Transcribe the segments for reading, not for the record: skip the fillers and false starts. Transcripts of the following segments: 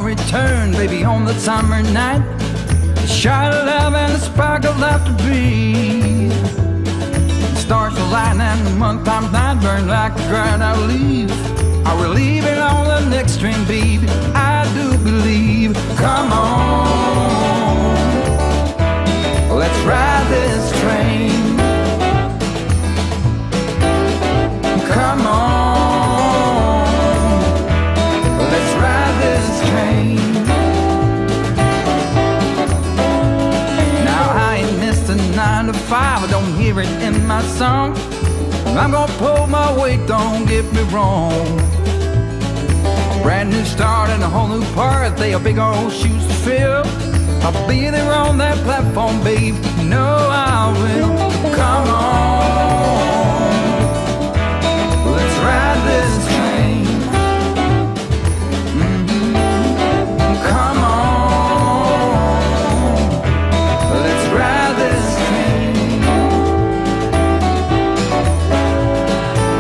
return, baby, on the summer night. A shot of love and a spark of love to breathe. The stars align and the month times night burn like a ground I leave. Are we leaving on the next train, baby? I do believe. Come on, let's ride this train. Come on, let's ride this train. Now I ain't missed a 9 to 5, I don't hear it in my song. I'm gonna pull my weight, don't get me wrong. A brand new start and a whole new part, they are big old shoes to fill. I'll be there on that platform, babe, you know I will. Come on, let's ride this train. Come on, let's ride this train.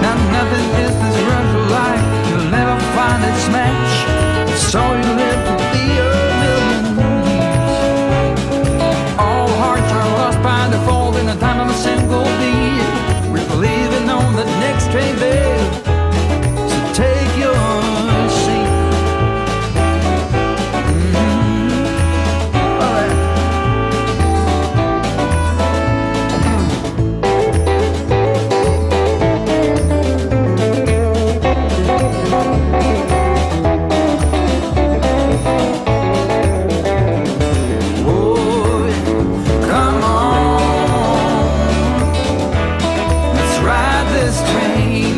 Now nothing is this rush of life, you'll never find its match. It's all you live to be a million years. All hearts are lost by default in the time of a single beat. We're leaving on the next train, babe, so take your seat. All right. Boy, come on, let's ride this train.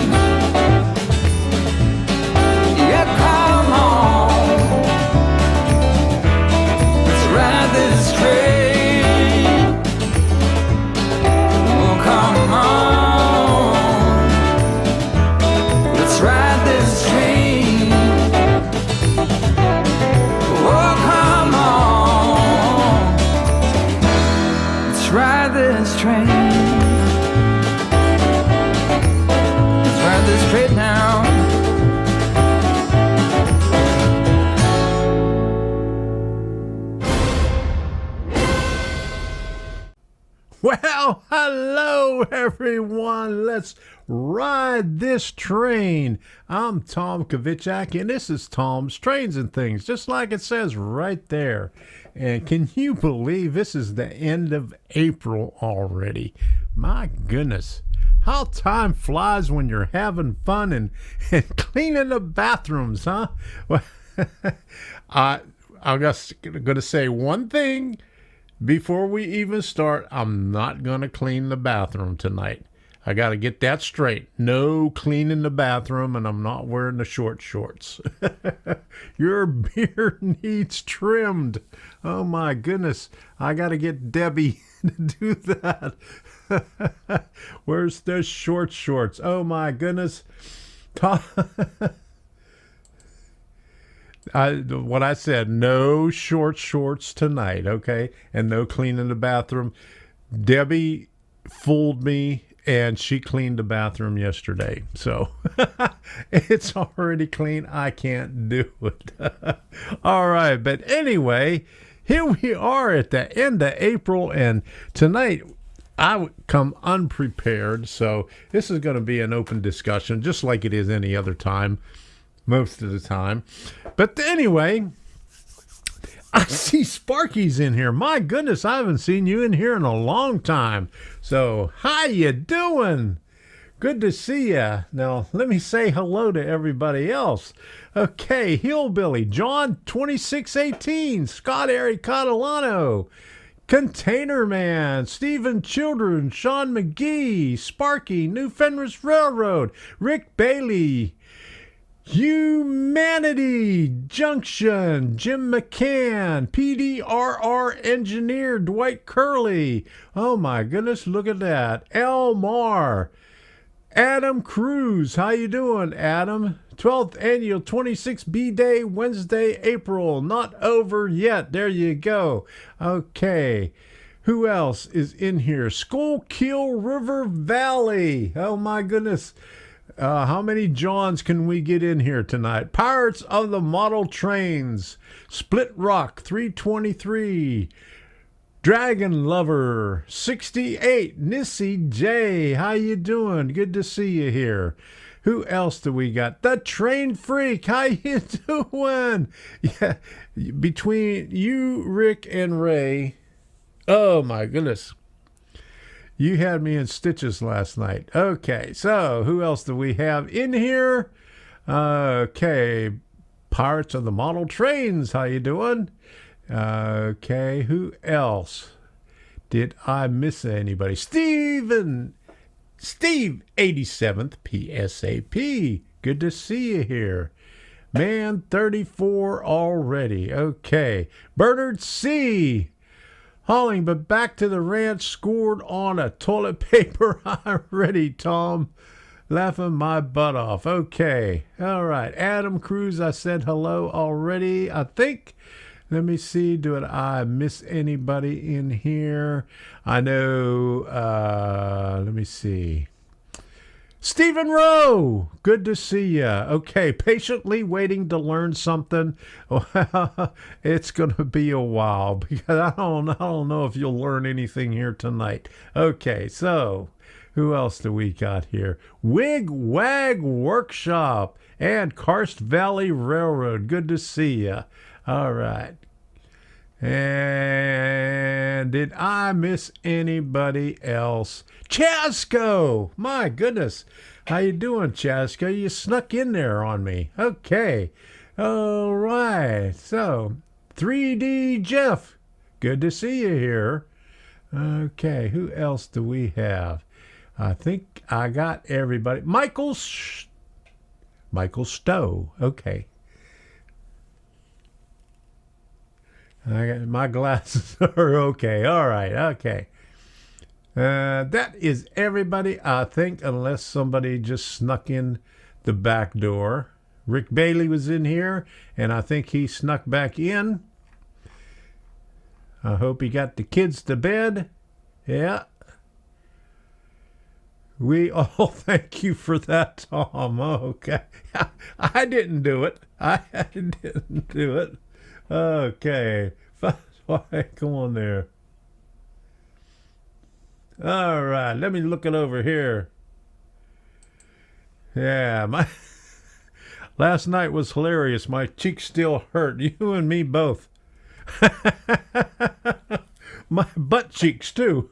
Yeah, come on, let's ride this train. Oh, come on, let's ride this train. Oh, come on, let's ride this train. Let's ride this train now. Well, hello everyone. Let's ride this train. I'm Tom Kovichak, and this is Tom's Trains and Things, just like it says right there. And can you believe this is the end of April already? My goodness. How time flies when you're having fun and cleaning the bathrooms, huh? Well, I'm just going to say one thing. Before we even start, I'm not going to clean the bathroom tonight. I got to get that straight. No cleaning the bathroom, and I'm not wearing the short shorts. Your beard needs trimmed. Oh, my goodness. I got to get Debbie to do that. Where's the short shorts? Oh, my goodness. What I said, no short shorts tonight, okay? And no cleaning the bathroom. Debbie fooled me, and she cleaned the bathroom yesterday. So it's already clean. I can't do it. All right. But anyway, here we are at the end of April, and tonight I come unprepared. So this is going to be an open discussion, just like it is any other time. Most of the time. But anyway, I see Sparky's in here. My goodness, I haven't seen you in here in a long time. So, how you doing? Good to see ya. Now, let me say hello to everybody else. Okay, Hillbilly, John 2618, Scott Ari Catalano, Container Man, Stephen Children, Sean McGee, Sparky, New Fenris Railroad, Rick Bailey, Humanity Junction, Jim McCann, PDRR Engineer, Dwight Curley. Oh my goodness, look at that. Elmar, Adam Cruz. How you doing, Adam? 12th annual 26B Day, Wednesday, April. Not over yet. There you go. Okay. Who else is in here? Schuylkill River Valley. Oh my goodness. How many Johns can we get in here tonight? Pirates of the Model Trains, Split Rock 323, Dragon Lover 68, Nissy J. How you doing? Good to see you here. Who else do we got? The Train Freak. How you doing? Yeah, between you, Rick, and Ray. Oh my goodness. You had me in stitches last night. Okay, so who else do we have in here? Okay, Pirates of the Model Trains. How you doing? Okay, who else? Did I miss anybody? Steve 87th PSAP. Good to see you here. Man, 34 already. Okay. Bernard C. Hauling, but back to the ranch, scored on a toilet paper already, Tom. Laughing my butt off. Okay. All right. Adam Cruz, I said hello already, I think. Let me see. Did I miss anybody in here? I know. Let me see. Stephen Rowe, good to see you. Okay, patiently waiting to learn something. Well, it's going to be a while because I don't know if you'll learn anything here tonight. Okay, so who else do we got here? Wig Wag Workshop and Karst Valley Railroad. Good to see you. All right. And did I miss anybody else? Chasco! My goodness. How you doing, Chasco? You snuck in there on me. Okay. All right. So, 3D Jeff. Good to see you here. Okay. Who else do we have? I think I got everybody. Michael Stowe. Okay. I got my glasses are okay. All right. Okay. That is everybody, I think, unless somebody just snuck in the back door. Rick Bailey was in here, and I think he snuck back in. I hope he got the kids to bed. Yeah. We all thank you for that, Tom. Okay. I didn't do it. I didn't do it. Okay. Come on there. All right. Let me look it over here. Yeah. My last night was hilarious. My cheeks still hurt. You and me both. My butt cheeks, too.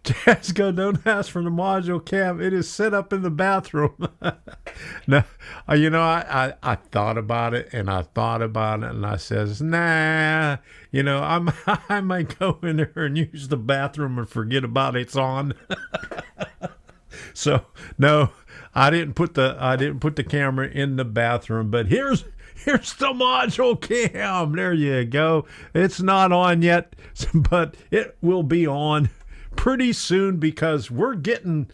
Jasco, don't ask for the module cam. It is set up in the bathroom. No, I thought about it and I says, nah, I might go in there and use the bathroom and forget about it's on. So no, I didn't put the camera in the bathroom, but here's the module cam. There you go. It's not on yet, but it will be on pretty soon because we're getting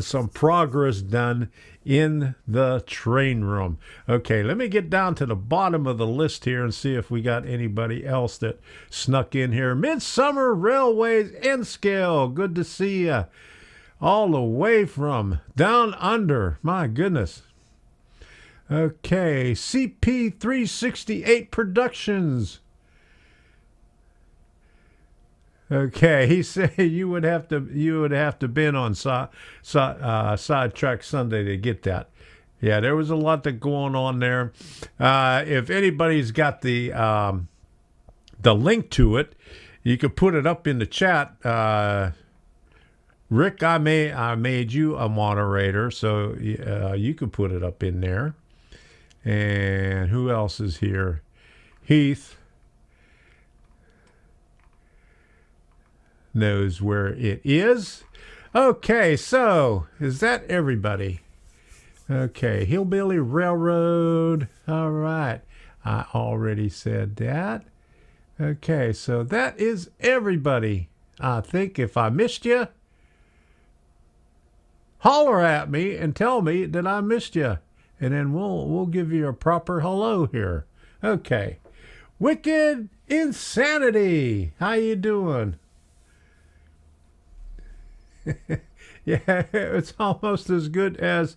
some progress done in the train room. Okay, let me get down to the bottom of the list here and see if we got anybody else that snuck in here. Midsummer Railways N-Scale. Good to see you. All the way from down under. My goodness. Okay, CP368 Productions. Okay, he said you would have to been on Sidetrack Sunday to get that. Yeah, there was a lot that going on there. If anybody's got the link to it, you could put it up in the chat. Rick, I made you a moderator, so you could put it up in there. And who else is here? Heath knows where it is. Okay, so is that everybody? Okay, Hillbilly Railroad. All right, I already said that. Okay, so that is everybody. I think if I missed you, holler at me and tell me that I missed you. And then we'll give you a proper hello here. Okay. Wicked Insanity. How you doing? Yeah, it's almost as good as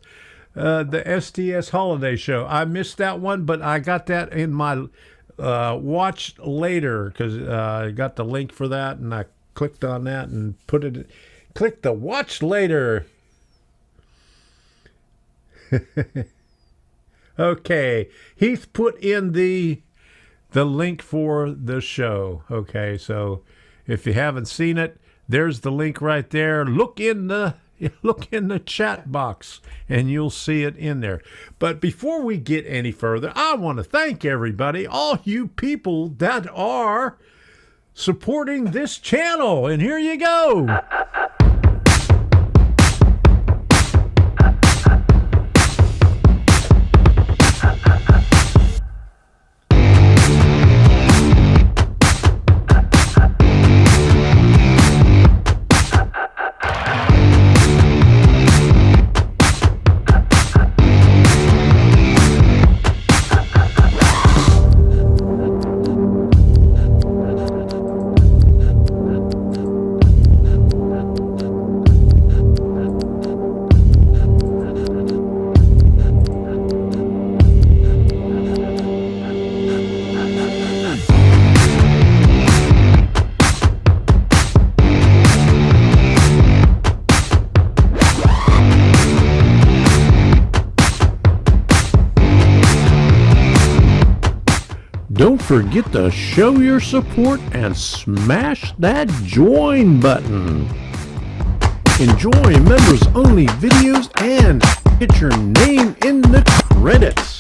the STS holiday show. I missed that one, but I got that in my watch later because I got the link for that, and I clicked on that and clicked the watch later. Okay, Heath put in the link for the show. Okay, so if you haven't seen it, there's the link right there. Look in the chat box and you'll see it in there. But before we get any further, I want to thank everybody, all you people that are supporting this channel. And here you go. Don't forget to show your support and smash that join button. Enjoy members only videos and get your name in the credits.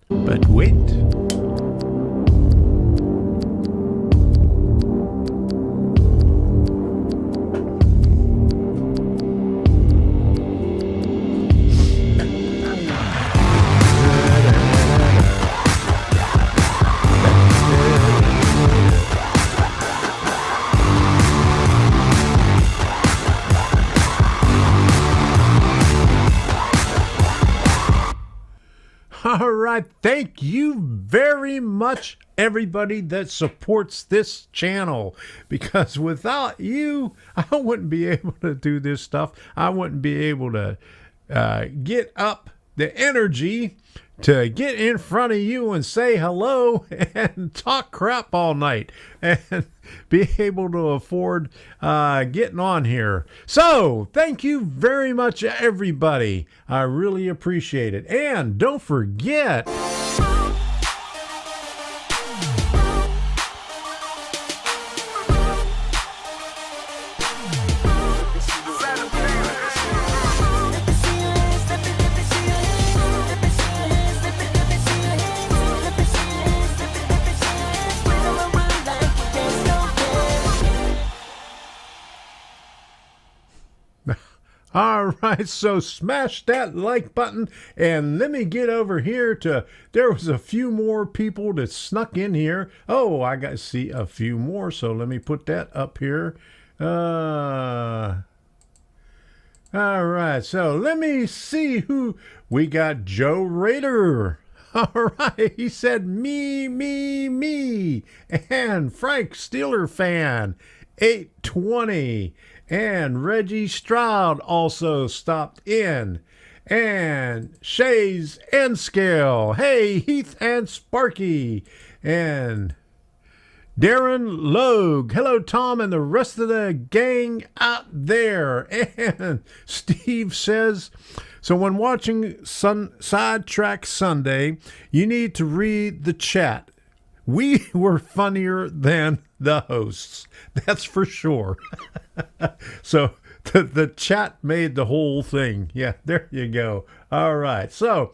But wait. All right, thank you very much, everybody that supports this channel, because without you, I wouldn't be able to do this stuff. I wouldn't be able to get up the energy to get in front of you and say hello and talk crap all night and be able to afford getting on here. So thank you very much, everybody. I really appreciate it. And don't forget, all right, so smash that like button, and let me get over here to, there was a few more people that snuck in here. Oh, I got to see a few more, so let me put that up here. All right, so let me see who we got. Joe Rader. All right, he said me, and Frank Steeler fan 820. And Reggie Stroud also stopped in. And Shays Enscale. Hey, Heath and Sparky. And Darren Logue. Hello, Tom, and the rest of the gang out there. And Steve says, so when watching Sidetrack Sunday, you need to read the chat. We were funnier than the hosts. That's for sure. So the chat made the whole thing. Yeah, there you go. All right. So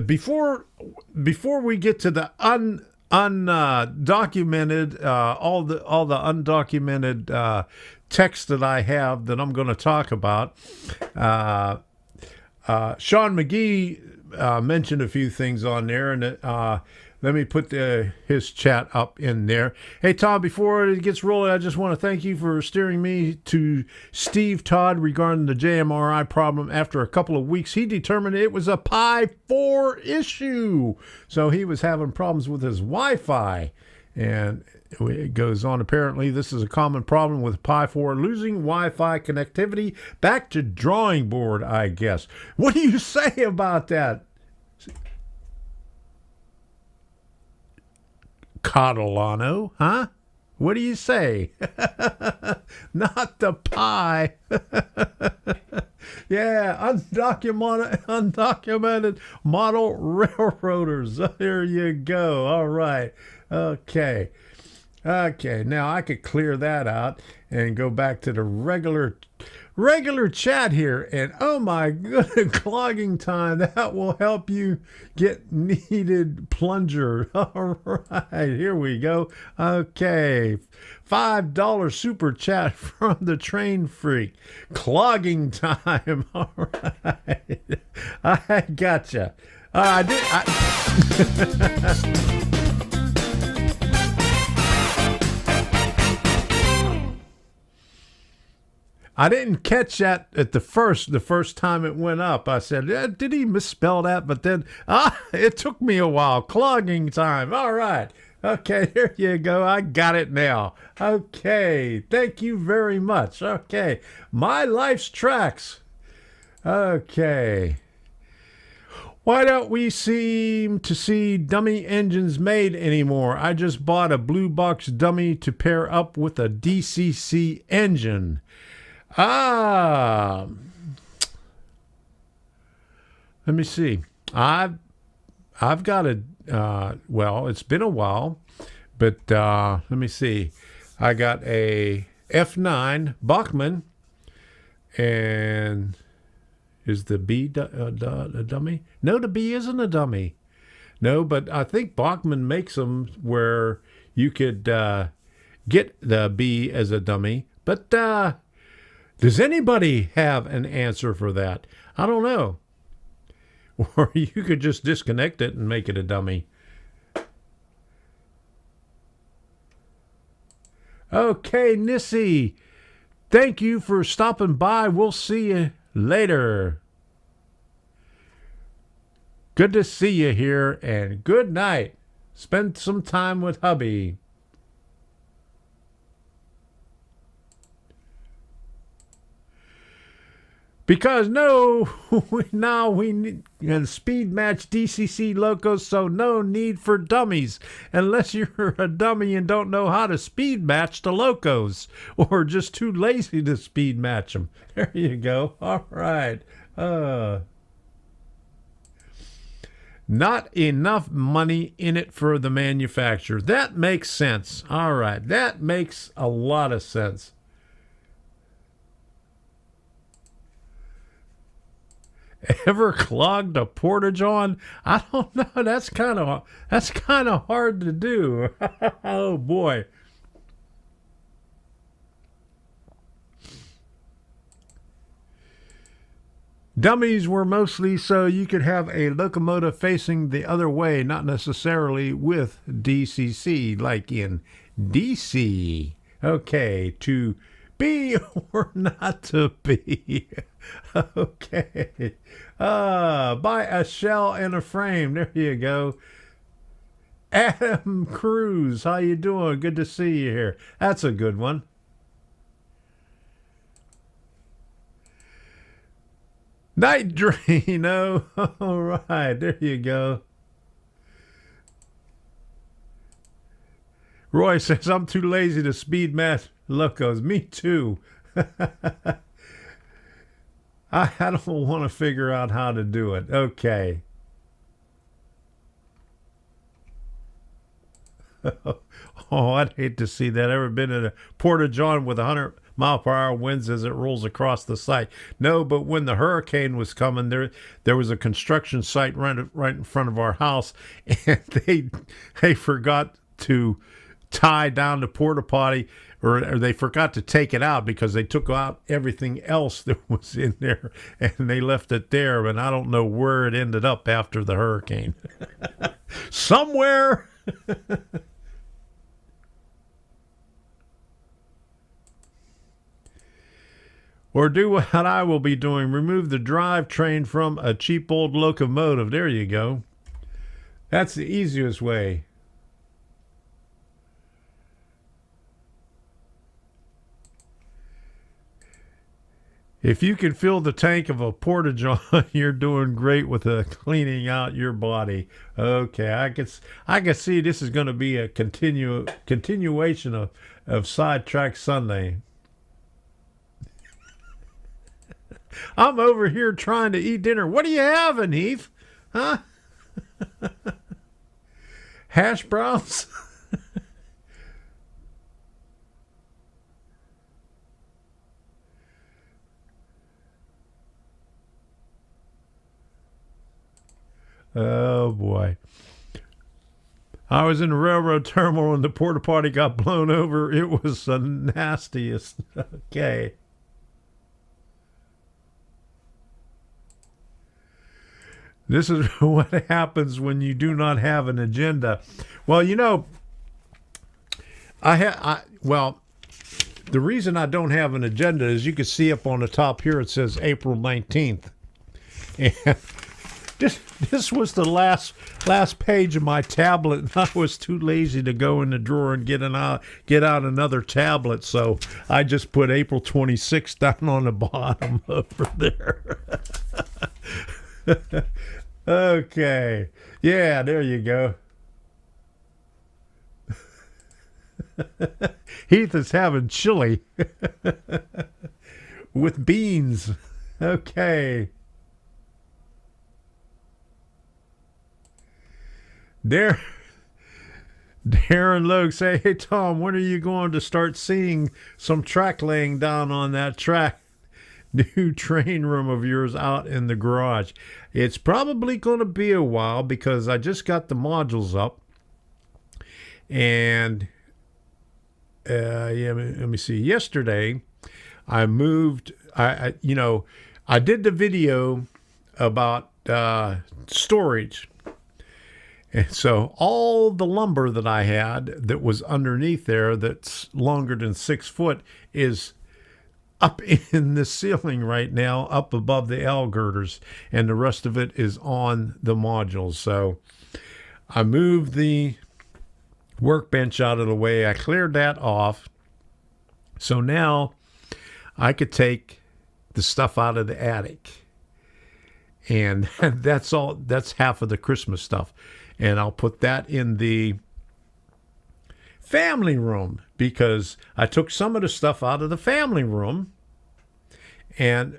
before we get to the undocumented, all the undocumented text that I have that I'm going to talk about, Sean McGee mentioned a few things on there, and let me put his chat up in there. Hey, Tom, before it gets rolling, I just want to thank you for steering me to Steve Todd regarding the JMRI problem. After a couple of weeks, he determined it was a Pi 4 issue. So he was having problems with his Wi-Fi. And it goes on. Apparently, this is a common problem with Pi 4 losing Wi-Fi connectivity. Back to drawing board, I guess. What do you say about that? Catalano, huh? What do you say? Not the Pi. Yeah, undocumented model railroaders. There you go. All right. Okay. Now I could clear that out and go back to the regular chat here. And oh my goodness, clogging time. That will help you get needed plunger. All right, here we go. Okay. $5 super chat from the train freak. Clogging time. All right. I gotcha. I didn't catch that at the first time it went up. I said, did he misspell that? But then, it took me a while. Clogging time. All right. Okay, there you go. I got it now. Okay. Thank you very much. Okay. My life's tracks. Okay. Why don't we seem to see dummy engines made anymore? I just bought a blue box dummy to pair up with a DCC engine. Let me see. I've got a well, it's been a while, but let me see. I got a F9 Bachmann, and is the B a dummy? No, the B isn't a dummy. No, but I think Bachmann makes them where you could get the B as a dummy, but does anybody have an answer for that? I don't know. Or you could just disconnect it and make it a dummy. Okay, Nissy. Thank you for stopping by. We'll see you later. Good to see you here, and good night. Spend some time with hubby. Because now we need speed match DCC locos, so no need for dummies unless you're a dummy and don't know how to speed match the locos or just too lazy to speed match them. There you go. All right. Not enough money in it for the manufacturer. That makes sense. All right. That makes a lot of sense. Ever clogged a portage on? I don't know. That's kind of hard to do. Oh boy. Dummies were mostly so you could have a locomotive facing the other way, not necessarily with DCC, like in DC. Okay, to be or not to be. Okay. Buy a shell and a frame. There you go. Adam Cruz, how you doing? Good to see you here. That's a good one. Night Drain. Oh, all right. There you go. Roy says, I'm too lazy to speed match locos. Me too. I don't want to figure out how to do it. Okay. Oh, I'd hate to see that. Ever been in a porta-john with 100-mile-per-hour winds as it rolls across the site? No, but when the hurricane was coming, there was a construction site right in front of our house, and they forgot to tie down the porta potty, or they forgot to take it out because they took out everything else that was in there, and they left it there, and I don't know where it ended up after the hurricane. Somewhere. Or do what I will be doing. Remove the drivetrain from a cheap old locomotive. There you go. That's the easiest way. If you can fill the tank of a porta-john, you're doing great with cleaning out your body. Okay, I can see this is going to be a continuation of Sidetrack Sunday. I'm over here trying to eat dinner. What are you having, Heath? Huh? Hash browns? Oh, boy. I was in the railroad terminal and the porta potty got blown over. It was the nastiest. Okay. This is what happens when you do not have an agenda. Well, you know, well, the reason I don't have an agenda is you can see up on the top here it says April 19th. And this was the last page of my tablet, and I was too lazy to go in the drawer and get out another tablet, so I just put April 26th down on the bottom over there. Okay. Yeah, there you go. Heath is having chili with beans. Okay. Darren Logue say, hey, Tom, when are you going to start seeing some track laying down on that track? New train room of yours out in the garage. It's probably going to be a while because I just got the modules up. And, let me see. Yesterday, I moved, I did the video about storage. And so all the lumber that I had that was underneath there that's longer than 6 foot is up in the ceiling right now, up above the L girders, and the rest of it is on the modules. So I moved the workbench out of the way. I cleared that off. So now I could take the stuff out of the attic. And that's all. That's half of the Christmas stuff. And I'll put that in the family room because I took some of the stuff out of the family room and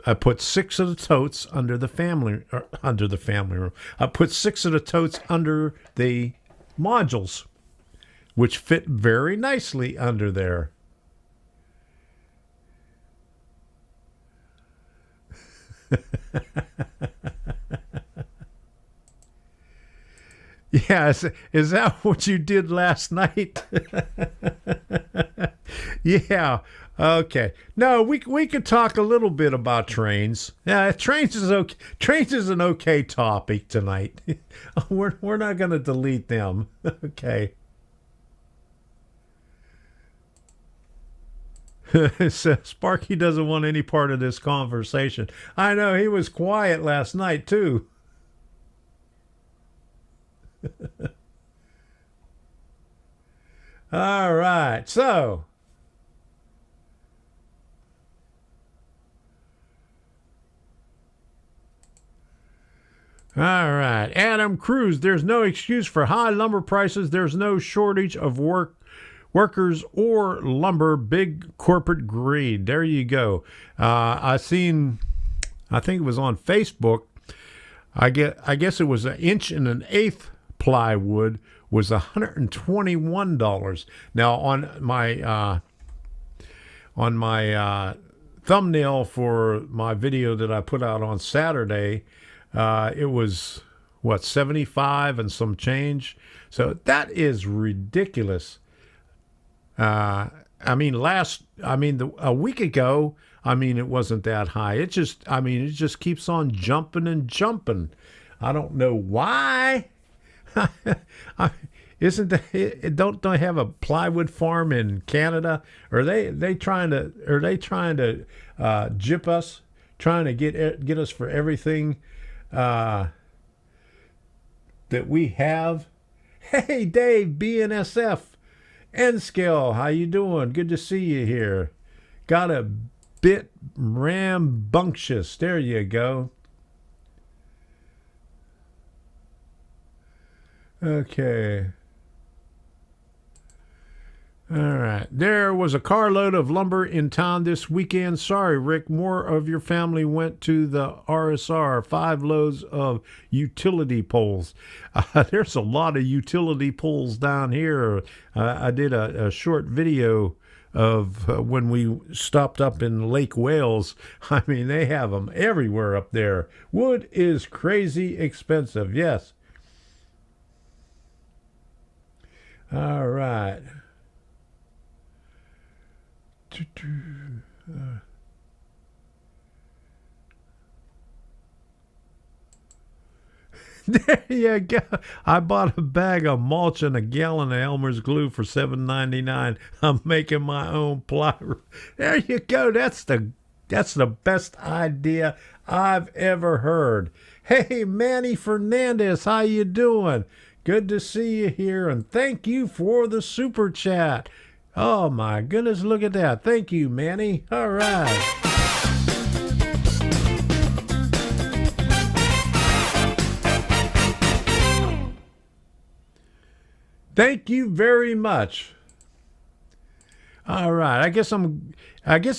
I put 6 of the totes under the family room. I put 6 of the totes under the modules, which fit very nicely under there. Yeah, is that what you did last night? Yeah, okay. No, we could talk a little bit about trains. Yeah, trains is okay. Trains is an okay topic tonight. We're not going to delete them. Okay. So Sparky doesn't want any part of this conversation. I know, he was quiet last night too. All right, so all right, Adam Cruz, there's no excuse for high lumber prices. There's no shortage of workers or lumber, big corporate greed. There you go. I think it was on Facebook. I guess it was 1 1/8 plywood was $121. Now on my thumbnail for my video that I put out on Saturday, it was what, 75 and some change. So that is ridiculous. A week ago, it wasn't that high. It just keeps on jumping and jumping. I don't know why. Don't they have a plywood farm in Canada? Are they trying to gyp us, trying to get us for everything that we have? Hey, Dave, BNSF, N-Scale, how you doing? Good to see you here. Got a bit rambunctious. There you go. Okay. All right. There was a carload of lumber in town this weekend. Sorry, Rick. More of your family went to the RSR. 5 loads of utility poles. There's a lot of utility poles down here. I did a short video of when we stopped up in Lake Wales. I mean, they have them everywhere up there. Wood is crazy expensive. Yes. All right. There you go. I bought a bag of mulch and a gallon of Elmer's glue for $7.99. I'm making my own plywood. There you go. That's the best idea I've ever heard. Hey, Manny Fernandez, how you doing? Good to see you here, and thank you for the super chat. Oh, my goodness, look at that. Thank you, Manny. All right. Thank you very much. All right. I guess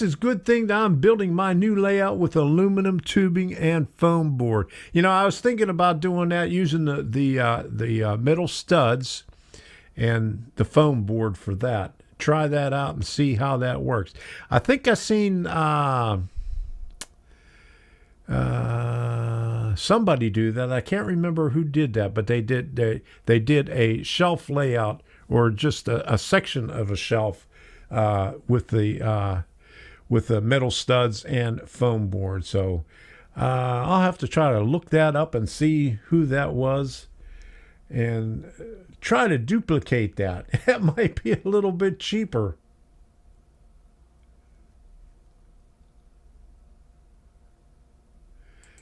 it's a good thing that I'm building my new layout with aluminum tubing and foam board. You know, I was thinking about doing that using the metal studs and the foam board for that. Try that out and see how that works. I think I seen somebody do that. I can't remember who did that, but they did a shelf layout, or just a section of a shelf with the metal studs and foam board. So I'll have to try to look that up and see who that was, and try to duplicate that. That might be a little bit cheaper.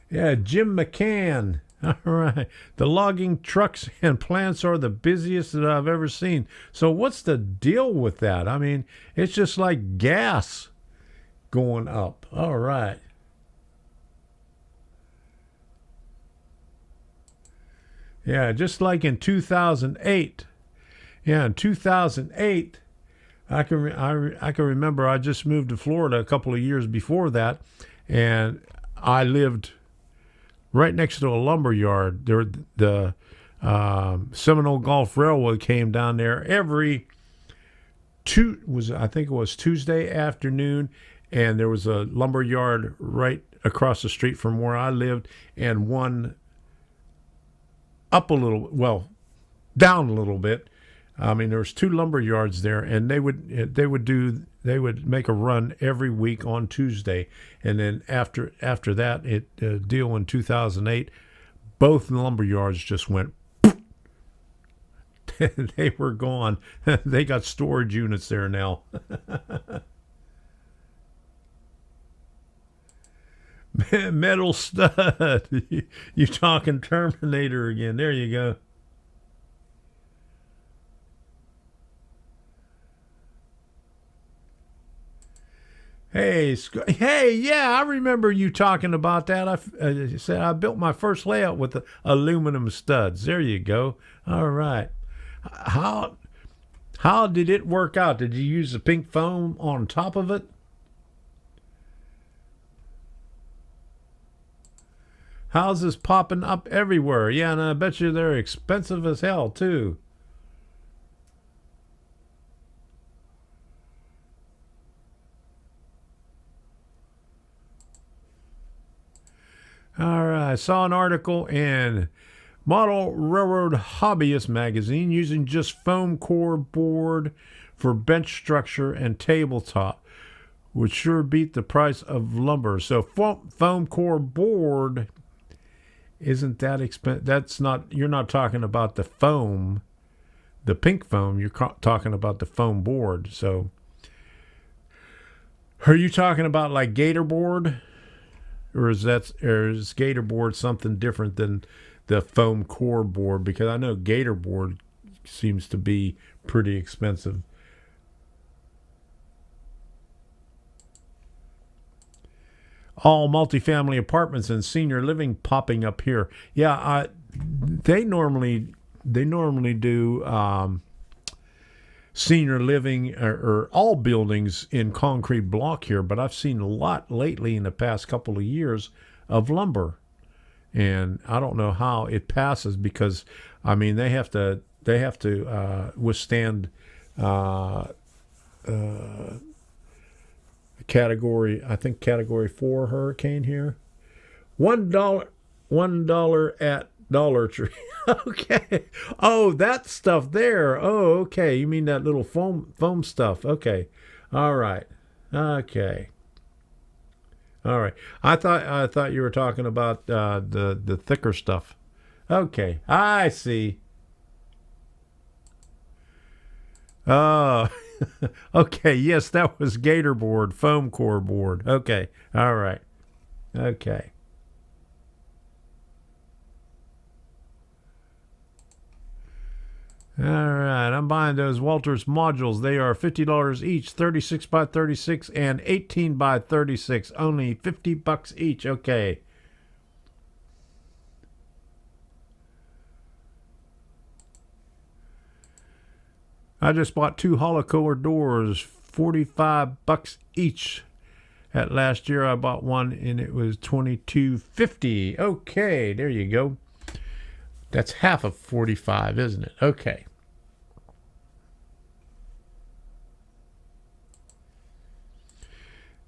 Yeah, Jim McCann. All right. The logging trucks and plants are the busiest that I've ever seen. So what's the deal with that? I mean, it's just like gas going up. All right. Yeah, just like in 2008. Yeah, in 2008, I can remember I just moved to Florida a couple of years before that, and I lived right next to a lumber yard. The Seminole Gulf Railroad came down there every I think it was Tuesday afternoon, and there was a lumber yard right across the street from where I lived, and one up a little, well, down a little bit. I mean, there was 2 lumber yards there, and they would make a run every week on Tuesday, and then after that, deal in 2008, both lumber yards just went. They were gone. They got storage units there now. Metal stud. You talking Terminator again. There you go. Hey, yeah, I remember you talking about that. I said I built my first layout with the aluminum studs. There you go. All right. How did it work out? Did you use the pink foam on top of it? Houses popping up everywhere. Yeah, and I bet you they're expensive as hell, too. All right, I saw an article in Model Railroad Hobbyist magazine using just foam core board for bench structure and tabletop would sure beat the price of lumber. So foam core board isn't that expensive. That's not, you're not talking about the foam, the pink foam. You're talking about the foam board. So are you talking about like Gator board? Or is Gator board something different than the foam core board? Because I know Gator board seems to be pretty expensive. all multifamily apartments and senior living popping up here. Yeah, they normally do senior living or all buildings in concrete block here, but I've seen a lot lately in the past couple of years of lumber, and I don't know how it passes because I mean they have to withstand category 4 hurricane here. $1 at Dollar Tree. Okay. Oh, that stuff there. Oh, okay. You mean that little foam stuff. Okay. All right. Okay. All right. I thought you were talking about the thicker stuff. Okay. I see. Oh. Okay. Yes, that was Gator board, foam core board. Okay. All right. Okay. All right, I'm buying those Walters modules. They are $50 each, 36 by 36 and 18 by 36. Only $50 each. Okay. I just bought 2 holocolor doors, $45 each. At last year I bought one and it was $22.50. Okay, there you go. That's half of 45, isn't it? Okay.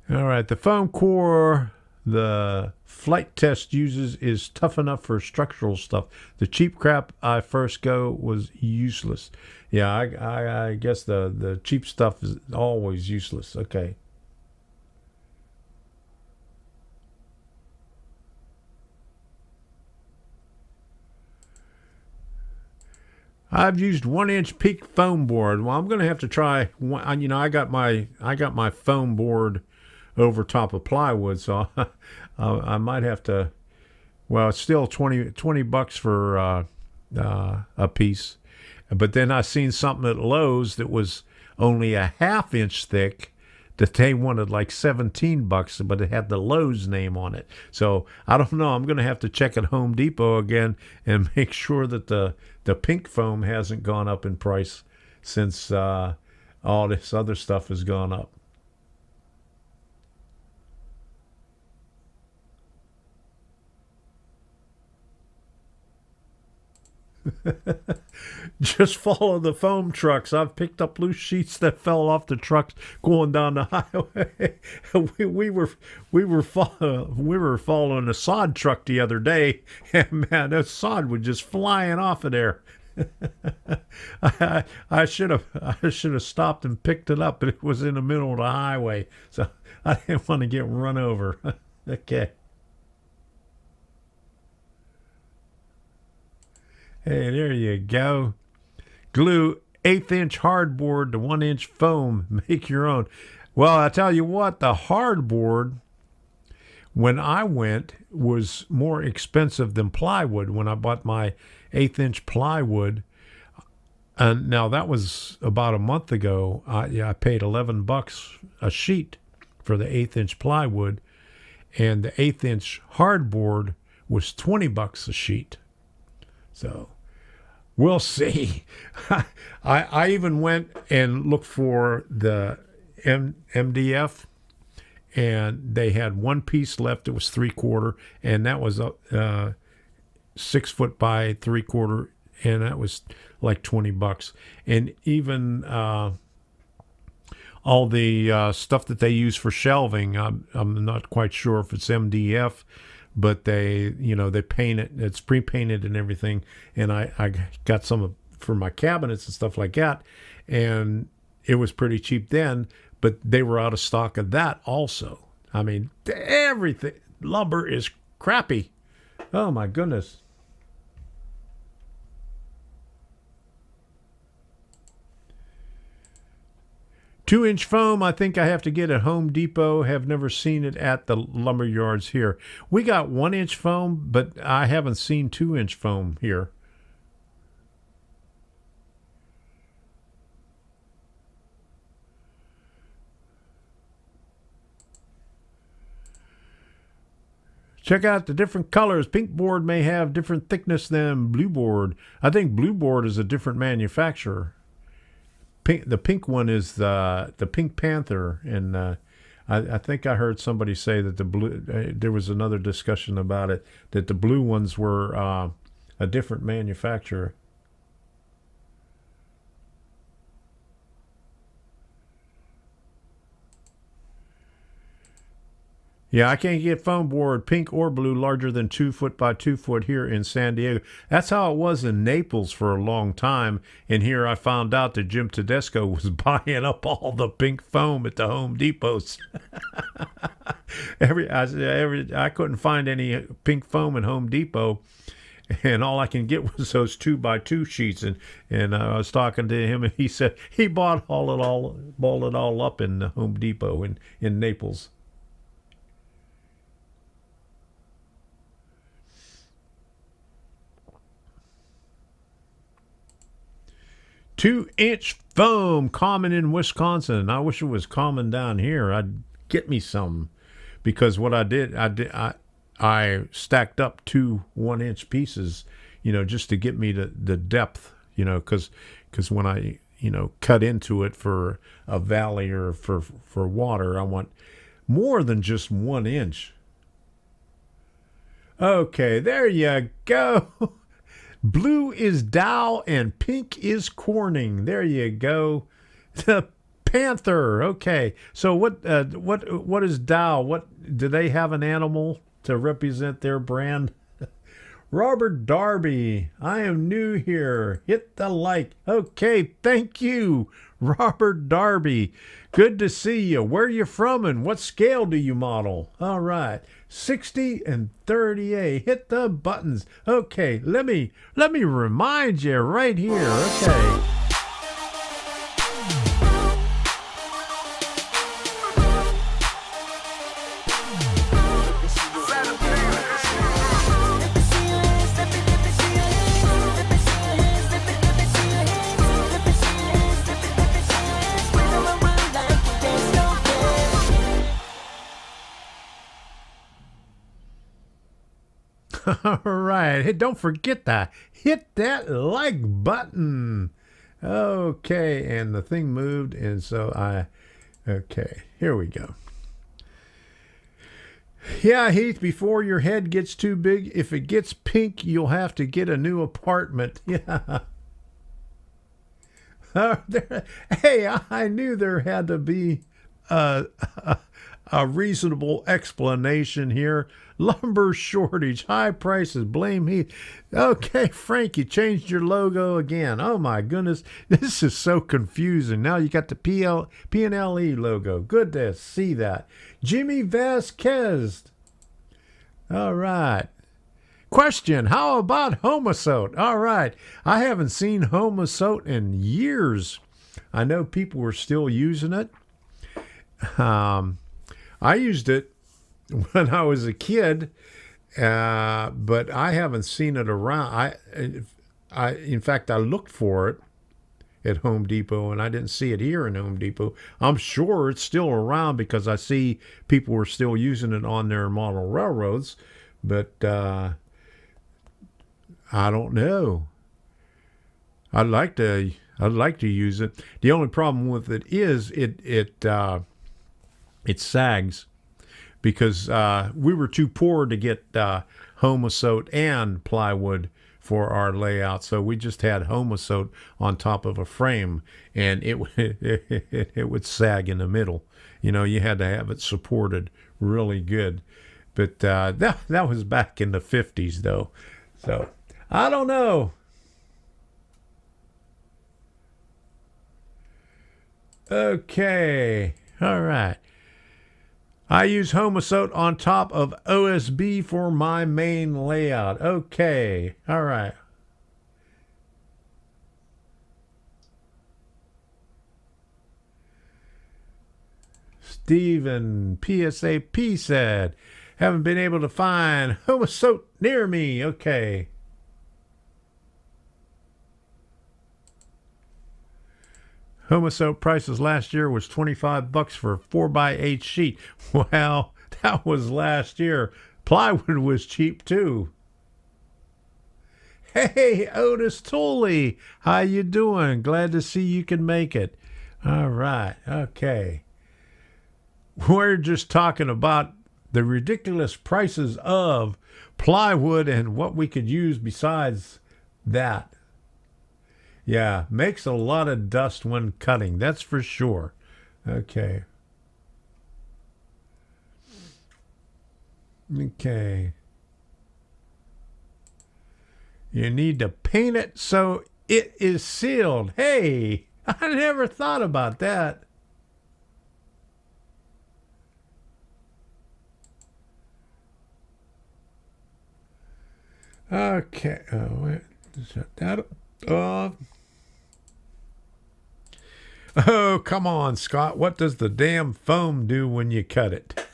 All right, the foam core the flight test uses is tough enough for structural stuff. The cheap crap I first go was useless. Yeah, I guess the cheap stuff is always useless. Okay. I've used 1-inch peak foam board. Well, I'm going to have to try one. You know, I got my foam board over top of plywood, so I might have to. Well, it's still $20 for a piece, but then I seen something at Lowe's that was only a 1/2 inch thick that they wanted like $17, but it had the Lowe's name on it. So I don't know. I'm going to have to check at Home Depot again and make sure that the pink foam hasn't gone up in price since all this other stuff has gone up. Just follow the foam trucks. I've picked up loose sheets that fell off the trucks going down the highway. we were following a sod truck the other day, and man, that sod was just flying off of there. I should have stopped and picked it up, but it was in the middle of the highway, so I didn't want to get run over. Okay. Hey, there you go. Glue 1/8 inch hardboard to 1-inch foam. Make your own. Well, I tell you what, the hardboard, when I went, was more expensive than plywood when I bought my 1/8 inch plywood. And now that was about a month ago. I paid $11 a sheet for the 1/8 inch plywood, and the 1/8 inch hardboard was $20 a sheet. So we'll see. I even went and looked for the MDF, and they had one piece left. It was 3/4, and that was 6 foot by 3/4, and that was like $20. And even all the stuff that they use for shelving, I'm not quite sure if it's MDF, but they paint it. It's pre-painted and everything. And I got some for my cabinets and stuff like that, and it was pretty cheap then. But they were out of stock of that also. I mean, everything lumber is crappy. Oh my goodness. Two-inch foam, I think I have to get at Home Depot. Have never seen it at the lumber yards here. We got 1-inch foam, but I haven't seen 2-inch foam here. Check out the different colors. Pink board may have different thickness than blue board. I think blue board is a different manufacturer. The pink one is the Pink Panther, and I think I heard somebody say that the blue. There was another discussion about it, that the blue ones were a different manufacturer. Yeah, I can't get foam board, pink or blue, larger than 2 foot by 2 foot here in San Diego. That's how it was in Naples for a long time. And here I found out that Jim Tedesco was buying up all the pink foam at the Home Depots. I couldn't find any pink foam in Home Depot. And all I can get was those 2 by 2 sheets, and I was talking to him, and he said he bought it all up in the Home Depot in Naples. Two-inch foam, common in Wisconsin. I wish it was common down here. I'd get me some, because what I stacked up 2 1-inch pieces, just to get me the depth, because when I cut into it for a valley or for water, I want more than just 1 inch. Okay, there you go. Blue is Dow and pink is Corning. There you go. The Panther. Okay. So what is Dow? What do they have, an animal to represent their brand? Robert Darby. I am new here. Hit the like. Okay, thank you, Robert Darby. Good to see you. Where are you from and what scale do you model? All right. 60 and 38. Hit the buttons. Okay, let me remind you right here. Okay. All right. Hey, don't forget to hit that like button. Okay. And the thing moved. And so okay, here we go. Yeah, Heath, before your head gets too big, if it gets pink, you'll have to get a new apartment. Yeah. Hey, I knew there had to be a reasonable explanation here. Lumber shortage, high prices, blame Heath. Okay, Frank, you changed your logo again. Oh my goodness, this is so confusing. Now you got the P&LE logo. Good to see that. Jimmy Vasquez. All right. Question, how about Homosote? All right, I haven't seen Homosote in years. I know people were still using it. I used it when I was a kid, but I haven't seen it around. In fact, I looked for it at Home Depot, and I didn't see it here in Home Depot. I'm sure it's still around because I see people were still using it on their model railroads, but I don't know. I'd like to use it. The only problem with it is it sags, because we were too poor to get Homosote and plywood for our layout, so we just had Homosote on top of a frame, and it would sag in the middle. You had to have it supported really good. But that was back in the 50s, though. So I don't know. Okay. All right. I use Homosote on top of OSB for my main layout. Okay. All right. Steven PSAP said, haven't been able to find Homosote near me. Okay. Homosote prices last year was $25 for a 4x8 sheet. Well, that was last year. plywood was cheap too. Hey, Otis Tooley, how you doing? Glad to see you can make it. All right, okay. We're just talking about the ridiculous prices of plywood and what we could use besides that. Yeah, makes a lot of dust when cutting, that's for sure. Okay. Okay. You need to paint it so it is sealed. Hey, I never thought about that. Okay. Oh, wait. Shut that off. Oh, come on, Scott. What does the damn foam do when you cut it?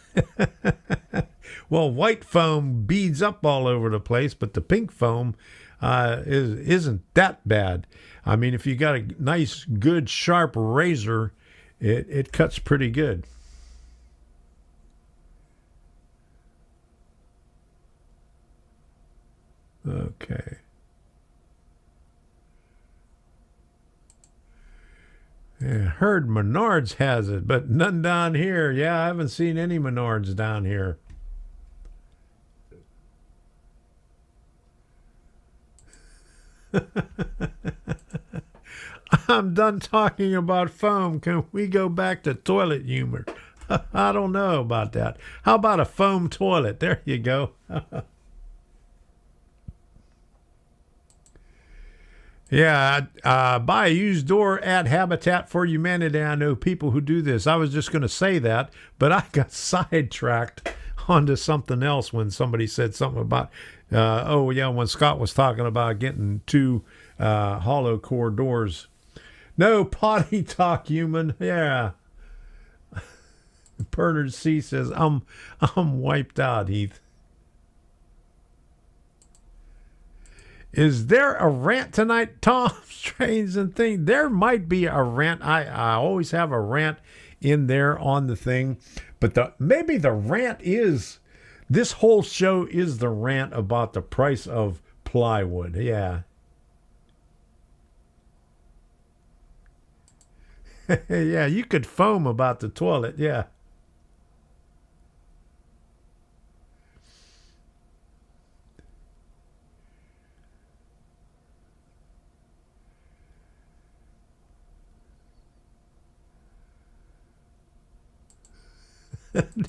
Well, white foam beads up all over the place, but the pink foam isn't that bad. I mean, if you got a nice, good, sharp razor, it cuts pretty good. Okay. Yeah, heard Menards has it, but none down here. Yeah, I haven't seen any Menards down here. I'm done talking about foam. Can we go back to toilet humor? I don't know about that. How about a foam toilet? There you go. Yeah, buy a used door at Habitat for Humanity. I know people who do this. I was just going to say that, but I got sidetracked onto something else when somebody said something about, oh, yeah, when Scott was talking about getting two hollow core doors. No potty talk, human. Yeah. Bernard C says, I'm wiped out, Heath. Is there a rant tonight, Tom? Strains and things. There might be a rant. I always have a rant in there on the thing. But maybe the rant is, this whole show is the rant about the price of plywood. Yeah. Yeah, you could foam about the toilet. Yeah.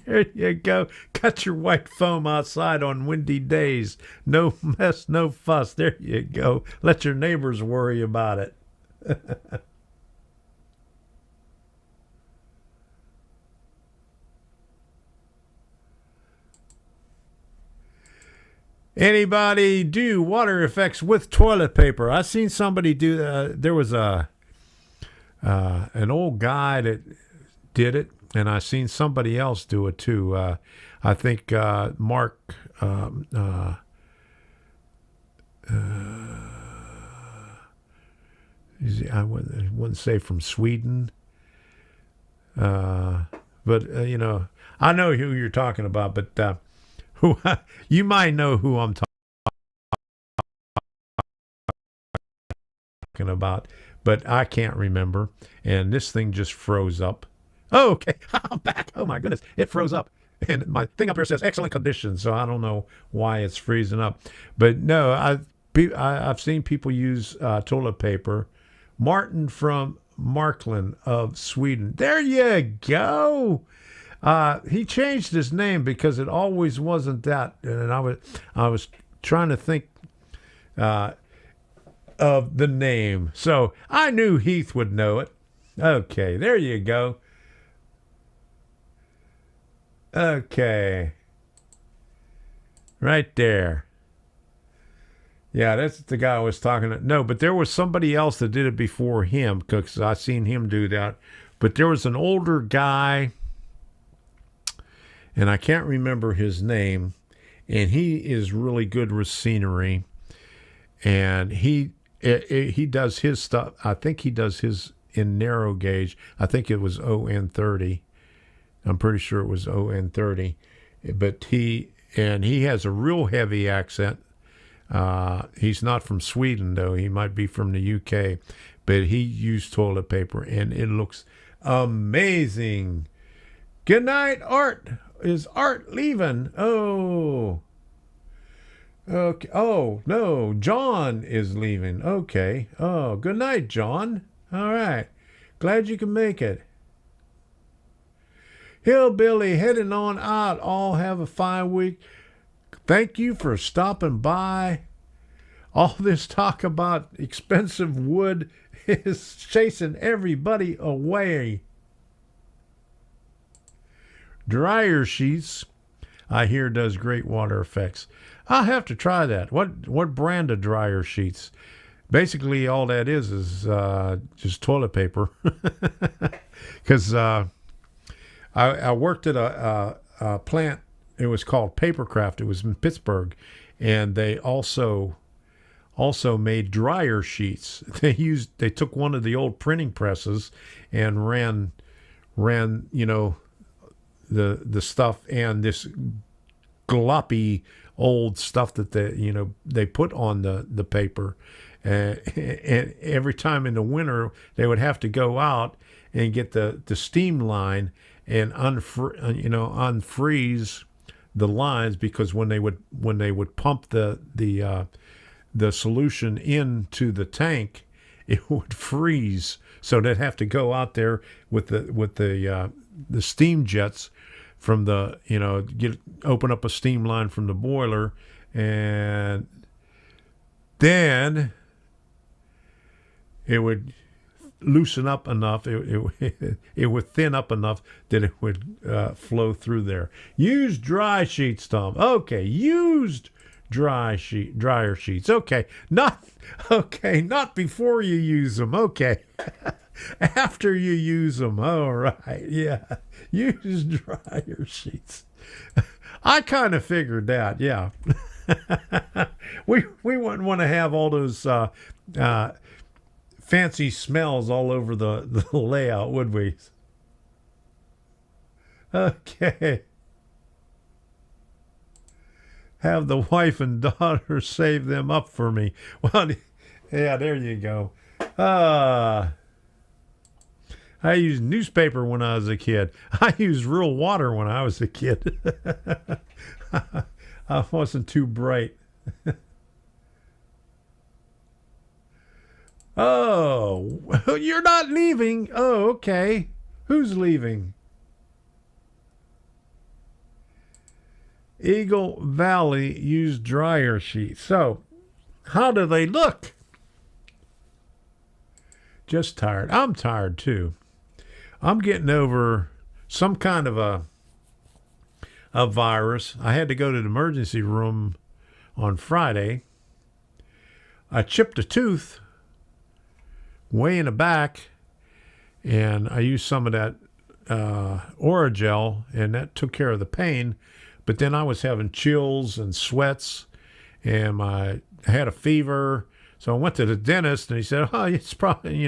There you go. Cut your white foam outside on windy days. No mess, no fuss. There you go. Let your neighbors worry about it. Anybody do water effects with toilet paper? I seen somebody do. There was an old guy that did it, and I seen somebody else do it too. I think Mark. I wouldn't say from Sweden, but you know, I know who you're talking about, but who you might know who I'm talking about, but I can't remember. And this thing just froze up. Oh, okay, I'm back. Oh my goodness, it froze up. And my thing up here says excellent condition, so I don't know why it's freezing up. But no, I've seen people use toilet paper. Martin from Markland of Sweden. There you go. He changed his name because it always wasn't that. And I was trying to think of the name, so I knew Heath would know it. Okay, there you go. Okay. Right there. Yeah, that's the guy I was talking to. No, but there was somebody else that did it before him because I seen him do that. But there was an older guy, and I can't remember his name, and he is really good with scenery. And he does his stuff. I think he does his in narrow gauge. I think it was ON30. I'm pretty sure it was ON30, but he and he has a real heavy accent. He's not from Sweden, though. He might be from the UK, but he used toilet paper, and it looks amazing. Good night, Art. Is Art leaving? Oh. Okay. Oh, no. John is leaving. Okay. Oh, good night, John. All right. Glad you can make it. Hillbilly heading on out. All have a fine week. Thank you for stopping by. All this talk about expensive wood is chasing everybody away. Dryer sheets, I hear, does great water effects. I'll have to try that. What brand of dryer sheets? Basically, all that is just toilet paper. Because I worked at a plant. It was called Papercraft. It was in Pittsburgh, and they also made dryer sheets. They took one of the old printing presses and ran the stuff and this gloppy old stuff that they put on the paper, and every time in the winter they would have to go out and get the steam line and unfreeze the lines, because when they would pump the solution into the tank, it would freeze. So they'd have to go out there with the steam jets from open up a steam line from the boiler, and then it would loosen up enough, it would thin up enough that it would flow through there. Used dry sheets, Tom. Okay, used dryer sheets. Okay, not before you use them. Okay. After you use them. All right. Yeah. Use dryer sheets. I kind of figured that. Yeah. we wouldn't want to have all those fancy smells all over the layout, would we? Okay. Have the wife and daughter save them up for me. Well, yeah, there you go. I used newspaper when I was a kid. I used real water when I was a kid. I wasn't too bright. Oh, you're not leaving. Oh, okay. Who's leaving? Eagle Valley used dryer sheets. So, how do they look? Just tired. I'm tired too. I'm getting over some kind of a virus. I had to go to the emergency room on Friday. I chipped a tooth way in the back, and I used some of that Oragel, and that took care of the pain. But then I was having chills and sweats, and I had a fever. So I went to the dentist, and he said, "Oh, it's probably,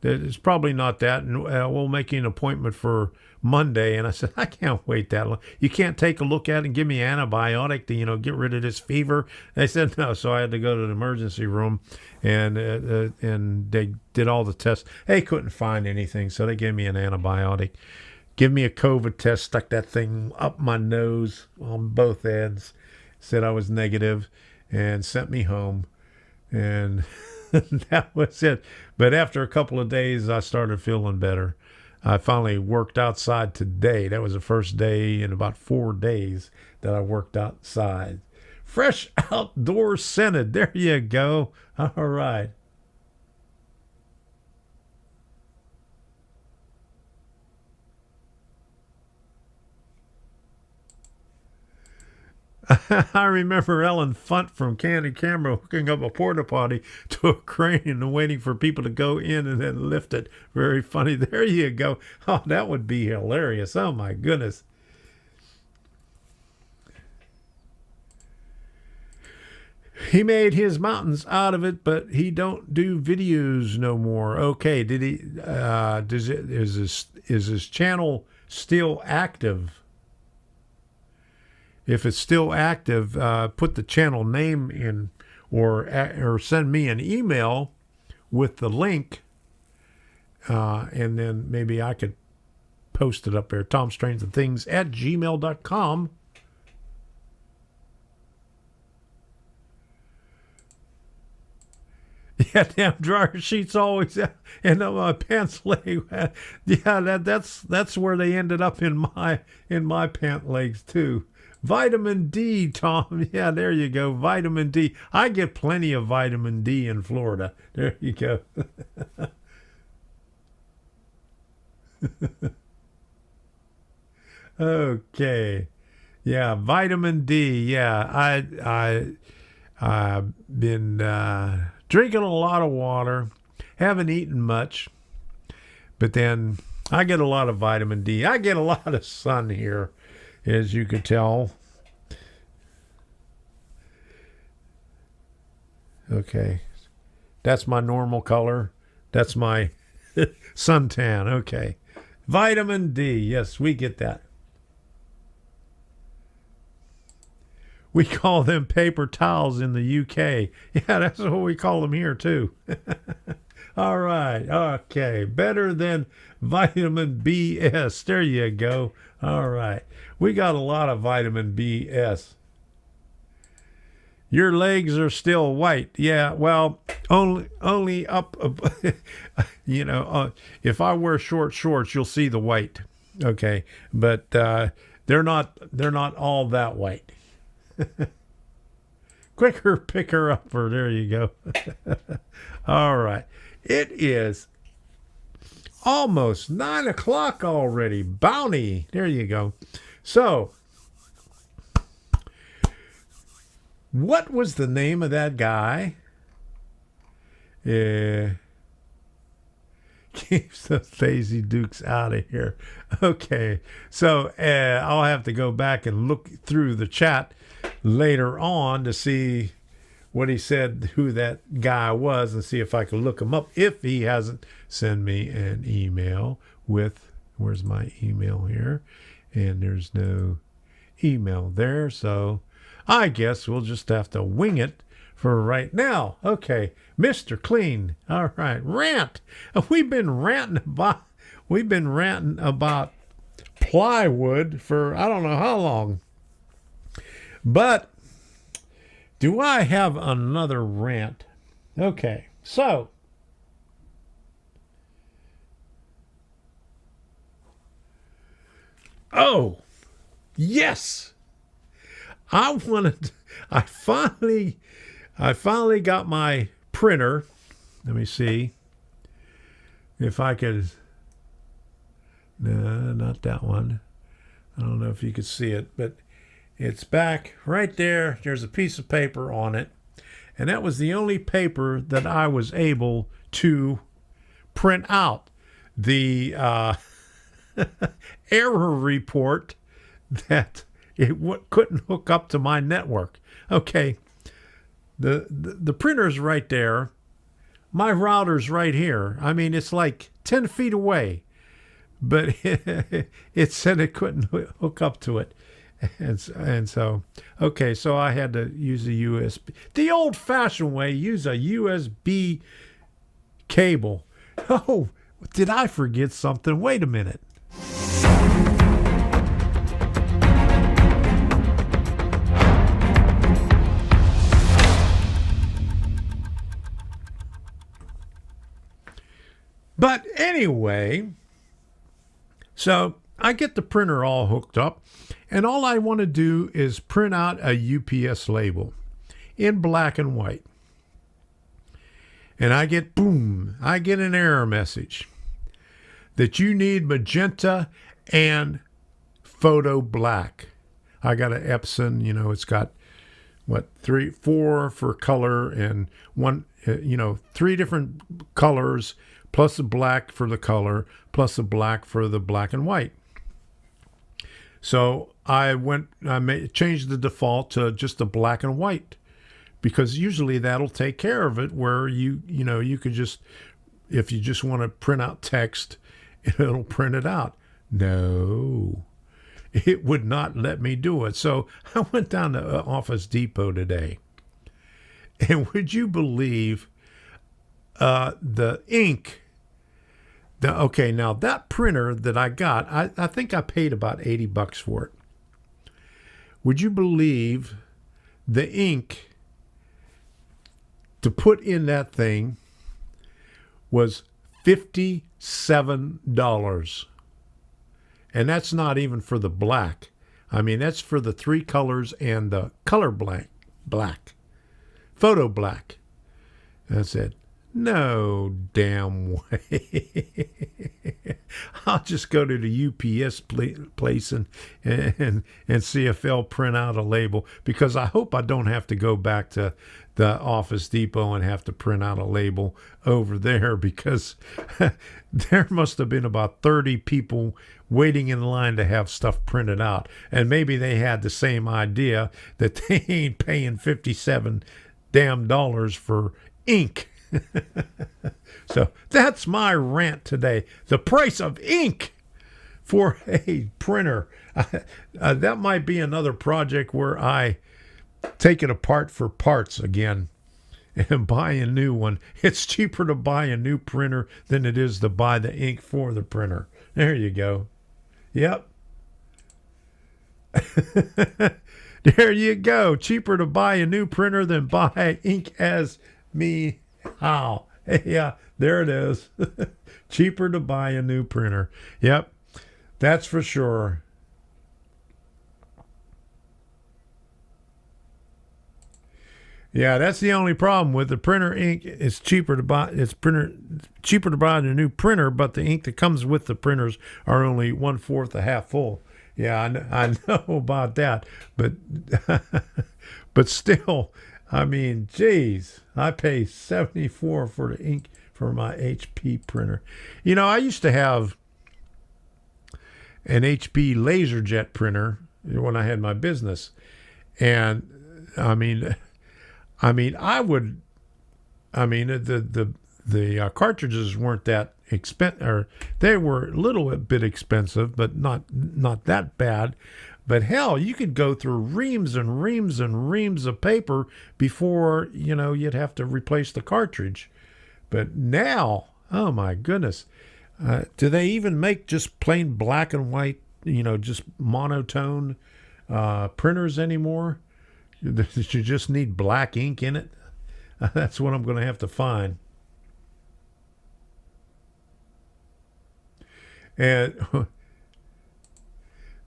it's probably not that, and we'll make you an appointment for Monday." And I said, "I can't wait that long. You can't take a look at it and give me an antibiotic to, get rid of this fever?" They said no. So I had to go to the emergency room, and they did all the tests. They couldn't find anything, so they gave me an antibiotic. Give me a COVID test, stuck that thing up my nose on both ends, said I was negative, and sent me home. And that was it. But after a couple of days, I started feeling better. I finally worked outside today. That was the first day in about 4 days that I worked outside. Fresh outdoor scented. There you go. All right. I remember Ellen Funt from Candid Camera hooking up a porta potty to a crane and waiting for people to go in and then lift it. Very funny. There you go. Oh, that would be hilarious. Oh, my goodness. He made his mountains out of it, but he don't do videos no more. Okay, did he? Is his channel still active? if it's still active, put the channel name in, or send me an email with the link, and then maybe I could post it up there. tomstrainsandthings@gmail.com. Yeah, damn dryer sheets always in my pants leg. Yeah, that's where they ended up in my pant legs too. Vitamin D, Tom. Yeah, there you go. Vitamin D. I get plenty of vitamin D in Florida. There you go. Okay. Yeah, vitamin D. Yeah, I've been drinking a lot of water, haven't eaten much, but then I get a lot of vitamin D. I get a lot of sun here, as you could tell. Okay, that's my normal color. That's my suntan. Okay, vitamin D. Yes, we get that. We call them paper towels in the UK. Yeah, that's what we call them here, too. All right. Okay. Better than vitamin BS. There you go. All right. We got a lot of vitamin BS. Your legs are still white. Yeah, well, only up, if I wear short shorts, you'll see the white. Okay. But they're not all that white. Quicker picker upper. There you go. All right. It is almost 9 o'clock already. Bounty. There you go. So, what was the name of that guy? Keeps the Daisy Dukes out of here. Okay. So, I'll have to go back and look through the chat later on to see what he said, who that guy was, and see if I can look him up if he hasn't sent me an email with, where's my email here? And there's no email there, so I guess we'll just have to wing it for right now. Okay, Mr. Clean. All right, rant. We've been ranting about plywood for I don't know how long. But do I have another rant? Okay, so oh, yes. I finally got my printer. Let me see if I could. No, not that one. I don't know if you could see it, but it's back right there. There's a piece of paper on it. And that was the only paper that I was able to print out. The error report that it couldn't hook up to my network. Okay, the printer's right there. My router's right here. I mean, it's like 10 feet away. But it said it couldn't hook up to it. And so, okay, so I had to use a USB. The old-fashioned way, use a USB cable. Oh, did I forget something? Wait a minute. But anyway, so I get the printer all hooked up, and all I want to do is print out a UPS label in black and white. And I get, boom, I get an error message that you need magenta and photo black. I got an Epson, it's got, 4 for color and one, 3 different colors, plus a black for the color, plus a black for the black and white. So I changed the default to just a black and white, because usually that'll take care of it, where you could just, if you just want to print out text, it'll print it out. No, it would not let me do it. So I went down to Office Depot today. And would you believe the ink? Okay, now that printer that I got, I think I paid about $80 for it. Would you believe the ink to put in that thing was $57? And that's not even for the black. I mean, that's for the 3 colors and the color black. Photo black. And I said, no damn way. I'll just go to the UPS place and see if they'll print out a label, because I hope I don't have to go back to the Office Depot and have to print out a label over there, because there must have been about 30 people waiting in line to have stuff printed out. And maybe they had the same idea that they ain't paying $57 damn for ink. So that's my rant today. The price of ink for a printer. That might be another project where I take it apart for parts again and buy a new one. It's cheaper to buy a new printer than it is to buy the ink for the printer. There you go. Yep. There you go. Cheaper to buy a new printer than buy ink as me. How? Yeah, there it is. Cheaper to buy a new printer. Yep, that's for sure. Yeah, that's the only problem with the printer ink. It's cheaper to buy. Cheaper to buy a new printer, but the ink that comes with the printers are only 1/4 a half full. Yeah, I know about that, but but still, I mean, geez, I pay $74 for the ink for my HP printer. You know, I used to have an HP LaserJet printer when I had my business, and the cartridges weren't that expensive, or they were a little bit expensive, but not that bad. But hell, you could go through reams and reams and reams of paper before, you'd have to replace the cartridge. But now, oh my goodness, do they even make just plain black and white, just monotone printers anymore? That you just need black ink in it? That's what I'm going to have to find. And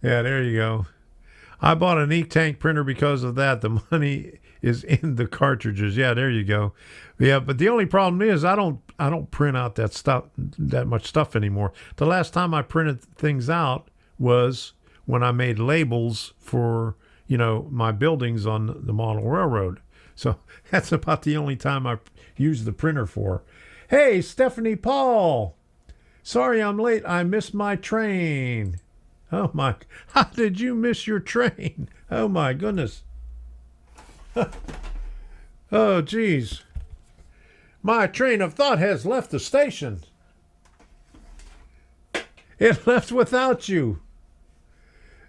yeah, there you go. I bought an ink tank printer because of that. The money is in the cartridges. Yeah, there you go. Yeah, but the only problem is I don't print out that much stuff anymore. The last time I printed things out was when I made labels for, my buildings on the model railroad. So that's about the only time I used the printer for. Hey, Stephanie Paul. Sorry I'm late. I missed my train. Oh my, how did you miss your train? Oh my goodness. Oh geez. My train of thought has left the station. It left without you.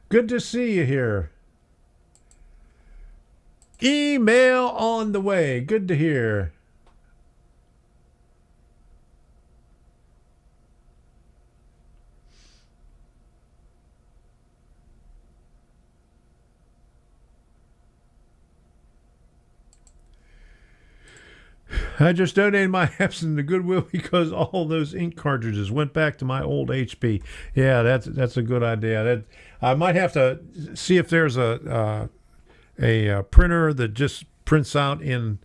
Good to see you here. Email on the way. Good to hear. I just donated my Epson to Goodwill because all those ink cartridges went back to my old HP. Yeah, that's a good idea. I might have to see if there's a printer that just prints out in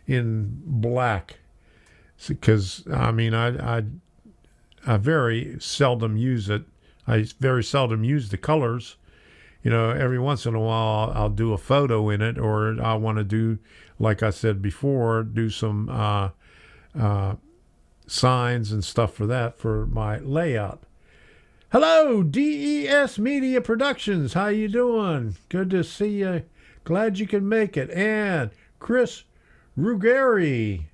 black, because I very seldom use it. I very seldom use the colors. Every once in a while I'll do a photo in it, or I want to do, like I said before, do some signs and stuff for that for my layout. Hello, DES Media Productions. How you doing? Good to see you. Glad you can make it. And Chris Ruggieri.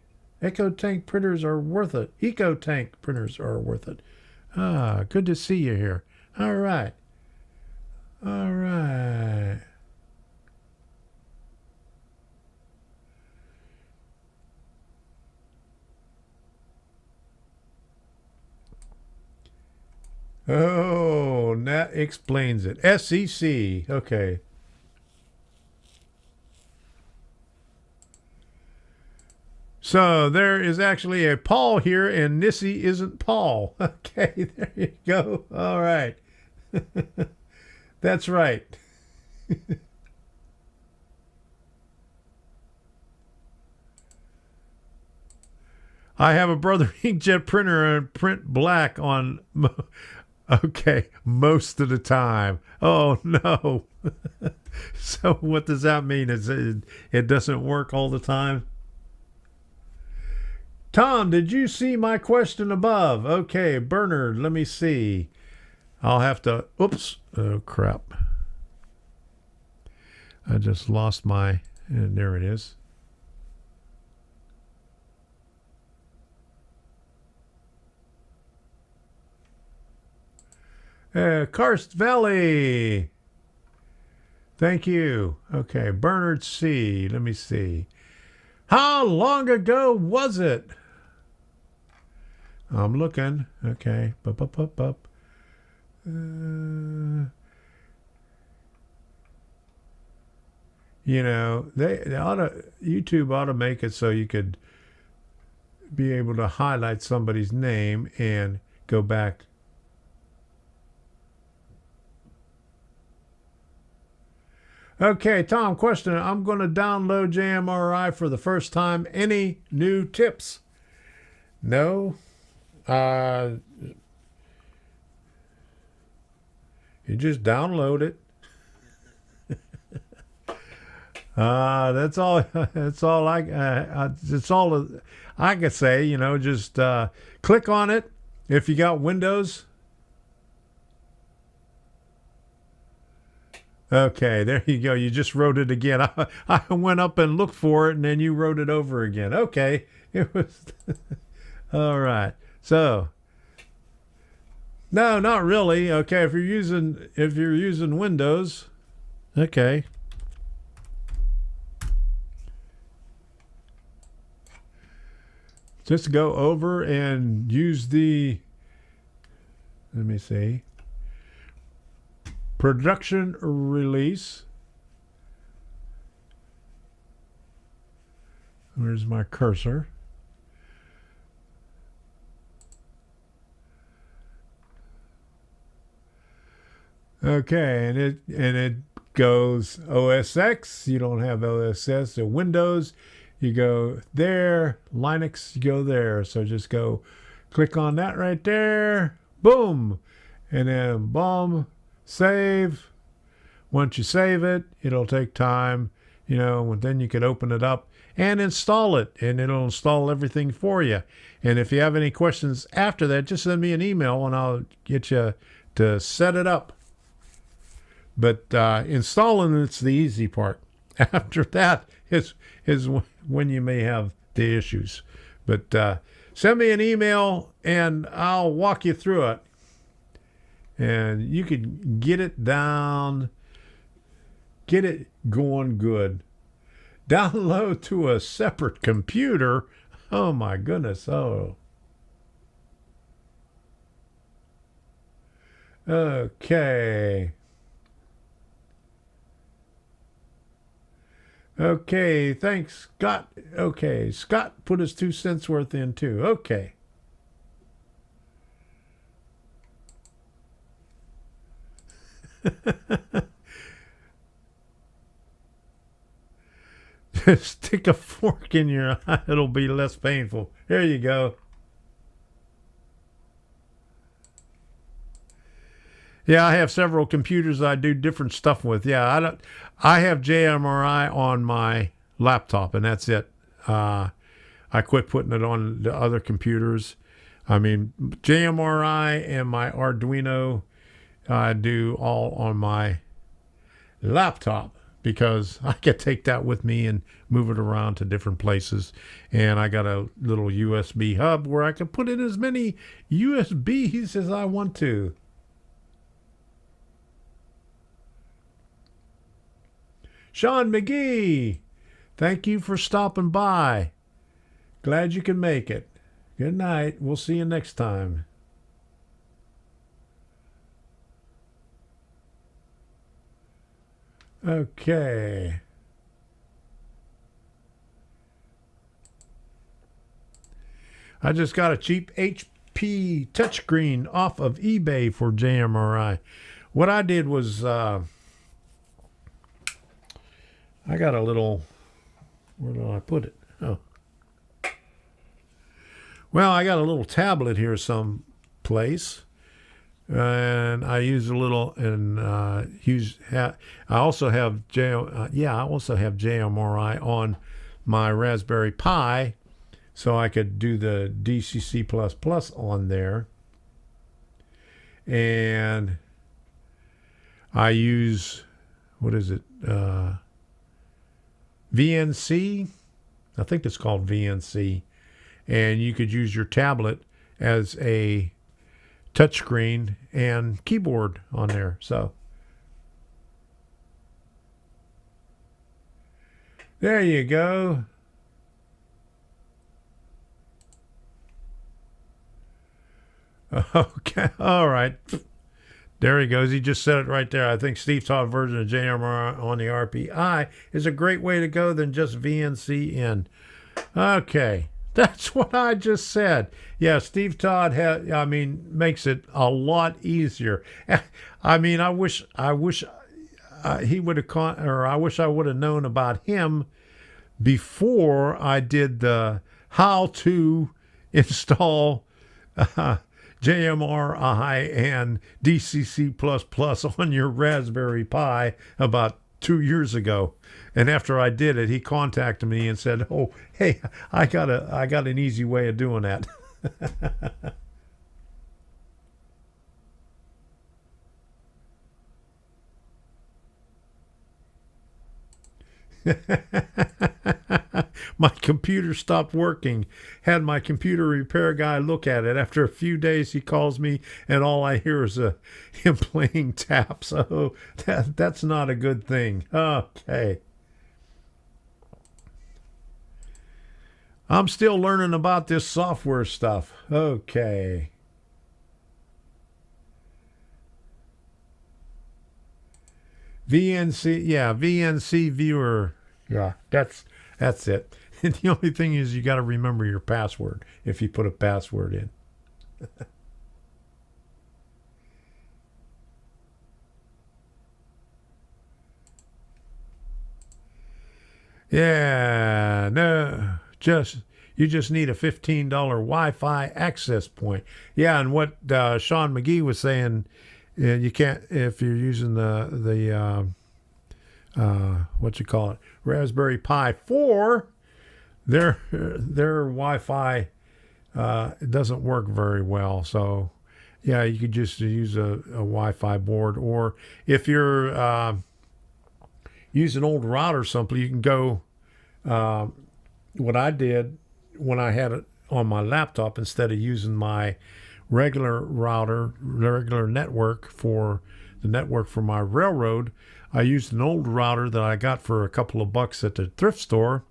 EcoTank printers are worth it. EcoTank printers are worth it. Good to see you here. All right. All right. Oh, that explains it. SEC. Okay. So there is actually a Paul here, and Nissy isn't Paul. Okay, there you go. All right. That's right. I have a Brother inkjet printer and print black on. Okay, most of the time. Oh no. So what does that mean? Is it doesn't work all the time? Tom, did you see my question above? Okay, Bernard, let me see. I'll have to. Oops. Oh crap. I just lost my. There it is. Karst Valley. Thank you. Okay, Bernard C. Let me see. How long ago was it? I'm looking. Okay. Up. You know, they ought to, YouTube ought to make it so you could be able to highlight somebody's name and go back. Okay, Tom, question. I'm going to download JMRI for the first time. Any new tips? No. You just download it. That's all. That's all it's all I could say. You know, just click on it. If you got Windows. Okay, there you go. You just wrote it again. I went up and looked for it, and then you wrote it over again. Okay, it was all right. So, no, not really. Okay, if you're using Windows, okay. Just go over and use the. Let me see. Production release. Where's my cursor? Okay, and it goes OS X. You don't have OS, so Windows. You go there. Linux. You go there. So just go, click on that right there. Boom, and then boom. Save. Once you save it, it'll take time, you know, and then you can open it up and install it, and it'll install everything for you. And if you have any questions after that, just send me an email and I'll get you to set it up. But installing it's the easy part. After that is when you may have the issues. But send me an email and I'll walk you through it. And you could get it down, get it going good. Download to a separate computer. Oh my goodness. Oh. Okay. Okay, thanks, Scott. Okay, Scott put his 2 cents worth in too. Okay. Stick a fork in your eye, it'll be less painful. There you go. Yeah, I have several computers I do different stuff with. Yeah, I have JMRI on my laptop, and that's it. I quit putting it on the other computers. I mean, JMRI and my Arduino, I do all on my laptop because I can take that with me and move it around to different places. And I got a little USB hub where I can put in as many USBs as I want to. Sean McGee, thank you for stopping by. Glad you can make it. Good night. We'll see you next time. Okay. I just got a cheap HP touchscreen off of eBay for JMRI. What I did was I got a little, where did I put it? Oh. Well, I got a little tablet here someplace. And I use a little, and I also have JMRI on my Raspberry Pi, so I could do the DCC++ on there. And I use, what is it? VNC? I think it's called VNC. And you could use your tablet as a touchscreen and keyboard on there. So there you go. Okay, all right. There he goes. He just said it right there. I think Steve Todd version of JMR on the RPI is a great way to go than just VNC in. Okay. That's what I just said. Yeah, Steve Todd makes it a lot easier. I mean, I wish he would have I wish I would have known about him before I did the how to install JMRI and DCC++ on your Raspberry Pi about 2 years ago. And after I did it, he contacted me and said, "Oh, hey, I got an easy way of doing that." My computer stopped working. Had my computer repair guy look at it. After a few days, he calls me, and all I hear is him playing taps. So that's not a good thing. Okay. I'm still learning about this software stuff. Okay. VNC viewer. Yeah, that's it. And the only thing is you got to remember your password if you put a password in. Yeah, no, you just need a $15 Wi-Fi access point. Yeah, and what Sean McGee was saying, you can't if you're using the what you call it, Raspberry Pi 4. Their Wi-Fi it doesn't work very well. So yeah, you could just use a Wi-Fi board, or if you're use an old router or something, you can go. What I did when I had it on my laptop, instead of using my regular network for the network for my railroad, I used an old router that I got for a couple of bucks at the thrift store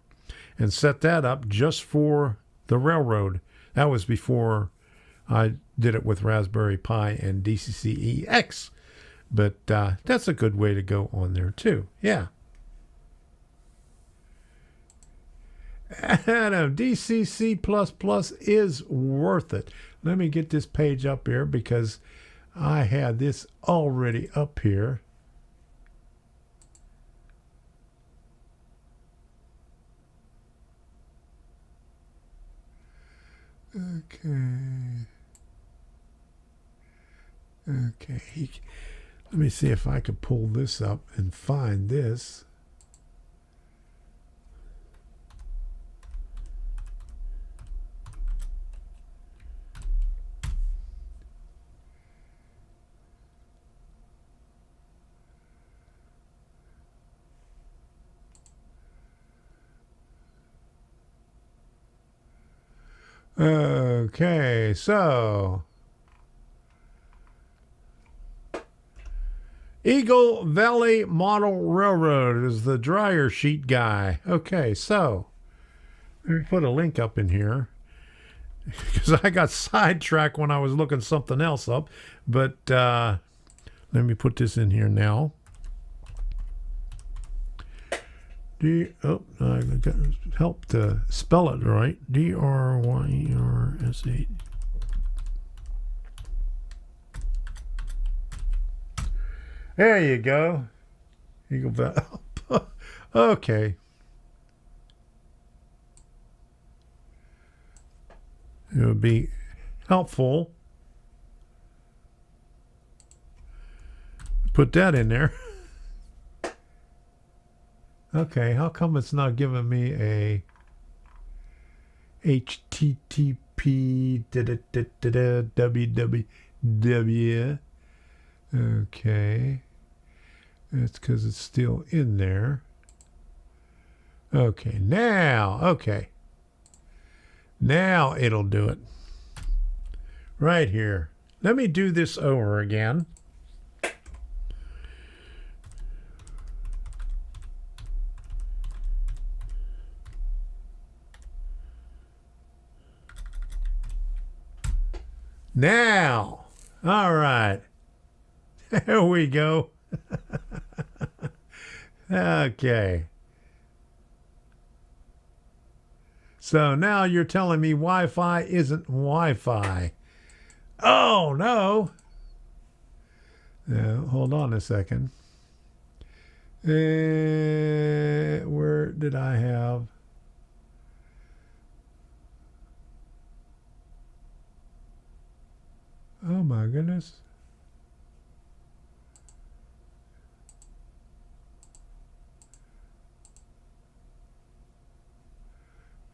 and set that up just for the railroad. That was before I did it with Raspberry Pi and DCC-EX. But that's a good way to go on there too. Yeah. Adam, DCC++ is worth it. Let me get this page up here because I had this already up here. Okay. Let me see if I could pull this up and find this. Okay, so Eagle Valley Model Railroad is the dryer sheet guy. Okay, so let me put a link up in here because I got sidetracked when I was looking something else up. But let me put this in here now. I got help to spell it right. DRYERSH. There you go. Eagle Valley. Okay. It would be helpful. Put that in there. Okay, how come it's not giving me a HTTP www? Okay. That's because it's still in there. Okay, now it'll do it. Right here. Let me do this over again. Now, all right. There we go. Okay. So now you're telling me Wi-Fi isn't Wi-Fi. Oh, no. Hold on a second. Where did I have? Oh, my goodness.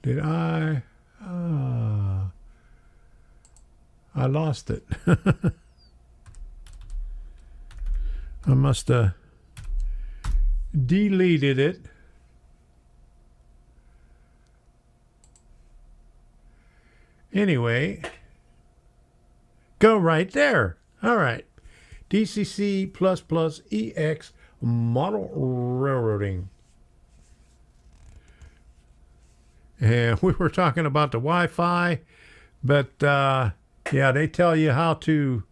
Did I? I lost it. I must have deleted it. Anyway, go right there. All right. DCC++ EX model railroading. And we were talking about the Wi-Fi, but yeah, they tell you how to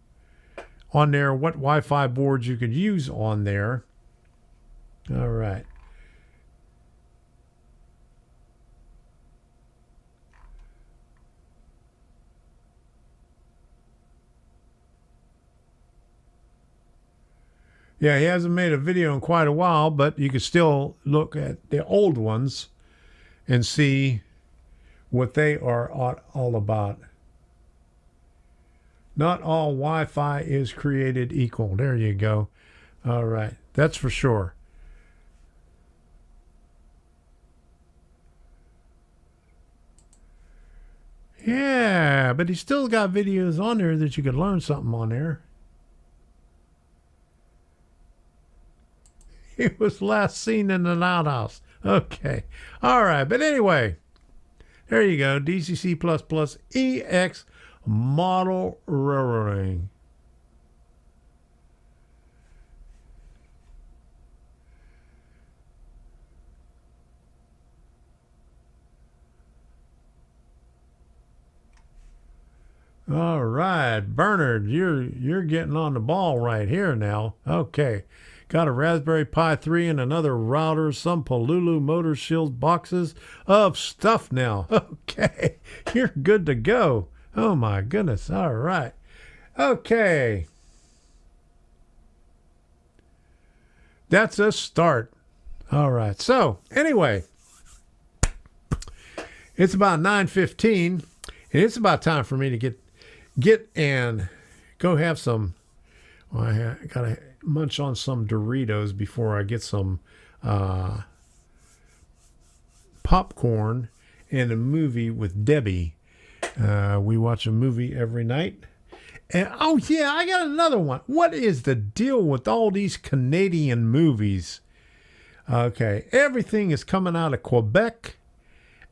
on there what Wi-Fi boards you could use on there. All right. Yeah, he hasn't made a video in quite a while, but you can still look at the old ones and see what they are all about. Not all Wi-Fi is created equal. There you go. All right. That's for sure. Yeah, but he's still got videos on there that you could learn something on there. He was last seen in an outhouse. Okay. All right. But anyway, there you go. DCC++ EX model railroading. All right, Bernard, you're getting on the ball right here now. Okay. Got a Raspberry Pi 3 and another router, some Polulu Motor Shield boxes of stuff now. Okay, you're good to go. Oh my goodness. All right. Okay. That's a start. All right. So anyway, it's about 9:15, and it's about time for me to get and go have some. Well, I gotta munch on some Doritos before I get some popcorn and a movie with Debbie. We watch a movie every night. And oh yeah, I got another one. What is the deal with all these Canadian movies? Okay, everything is coming out of Quebec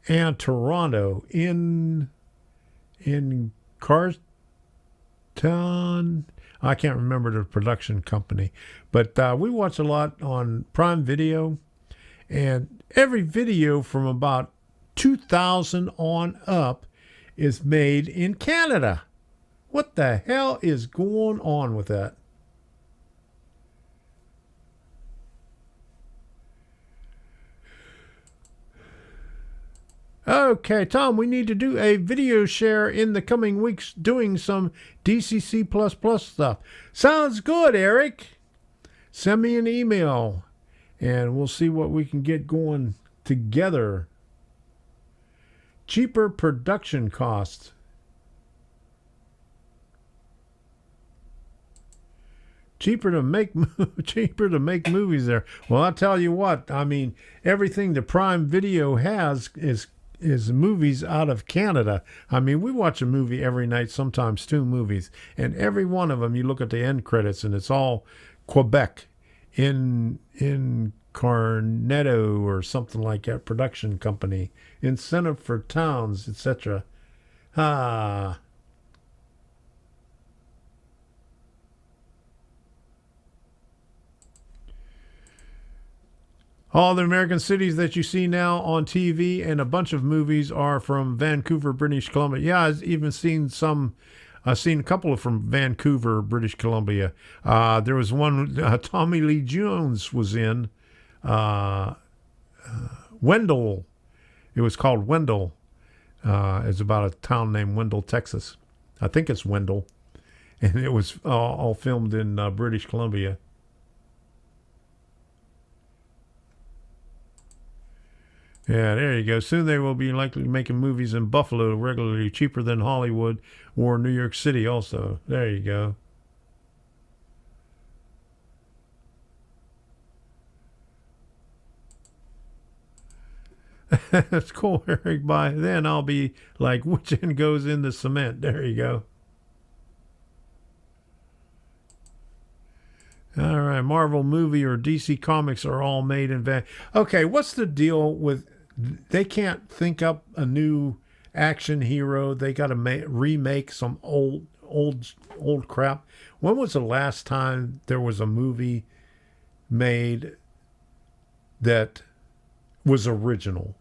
and Toronto in Carton. I can't remember the production company, but we watch a lot on Prime Video, and every video from about 2000 on up is made in Canada. What the hell is going on with that? Okay, Tom, we need to do a video share in the coming weeks doing some DCC++ stuff. Sounds good, Eric. Send me an email and we'll see what we can get going together. Cheaper production costs. Cheaper to make movies there. Well, I'll tell you what. I mean, everything the Prime Video has is movies out of Canada. I mean, we watch a movie every night, sometimes two movies, and every one of them, you look at the end credits, and it's all Quebec, in Cornetto or something like that, production company, Incentive for Towns, etc. All the American cities that you see now on TV and a bunch of movies are from Vancouver, British Columbia. Yeah, I've even seen I've seen a couple from Vancouver, British Columbia. There was one Tommy Lee Jones was in. Wendell. It was called Wendell. It's about a town named Wendell, Texas. I think it's Wendell. And it was all filmed in British Columbia. Yeah, there you go. Soon they will be likely making movies in Buffalo regularly cheaper than Hollywood or New York City also. There you go. That's cool, Eric. By then I'll be like, which end goes in the cement? There you go. All right, Marvel movie or DC Comics are all made in Okay, what's the deal with... They can't think up a new action hero. They got to remake some old crap. When was the last time there was a movie made that was original?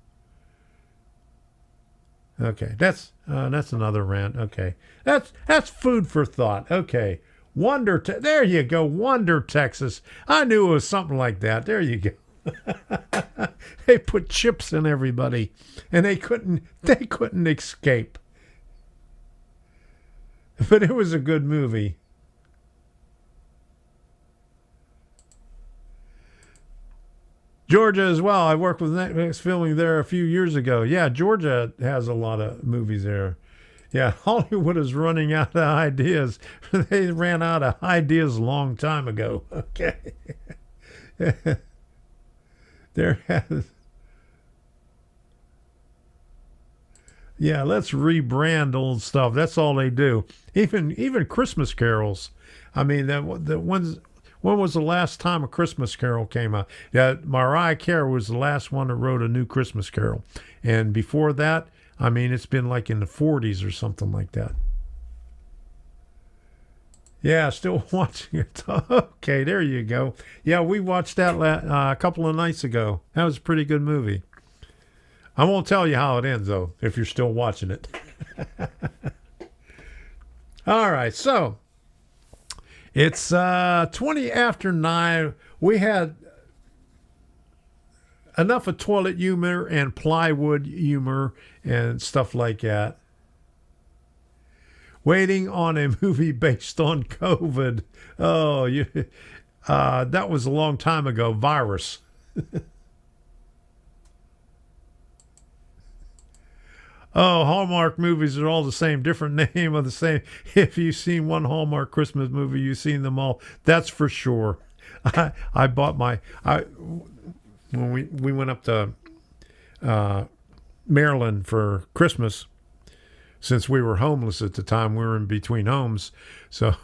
Okay, that's another rant. Okay, that's food for thought. Okay, there you go, Wonder, Texas. I knew it was something like that. There you go. They put chips in everybody, and they couldn't escape. But it was a good movie. Georgia as well. I worked with Netflix filming there a few years ago. Yeah, Georgia has a lot of movies there. Yeah, Hollywood is running out of ideas. They ran out of ideas a long time ago. Okay. Yeah, let's rebrand old stuff. That's all they do. Even Christmas carols. I mean, when was the last time a Christmas carol came out? Yeah, Mariah Carey was the last one that wrote a new Christmas carol. And before that, I mean, it's been like in the 40s or something like that. Yeah, still watching it. Okay, there you go. Yeah, we watched that a couple of nights ago. That was a pretty good movie. I won't tell you how it ends, though, if you're still watching it. All right, so it's 20 after 9. We had enough of toilet humor and plywood humor and stuff like that. Waiting on a movie based on COVID. Oh, that was a long time ago. Virus. Oh, Hallmark movies are all the same, different name of the same. If you've seen one Hallmark Christmas movie, you've seen them all. That's for sure. I bought when we went up to Maryland for Christmas. Since we were homeless at the time, we were in between homes, so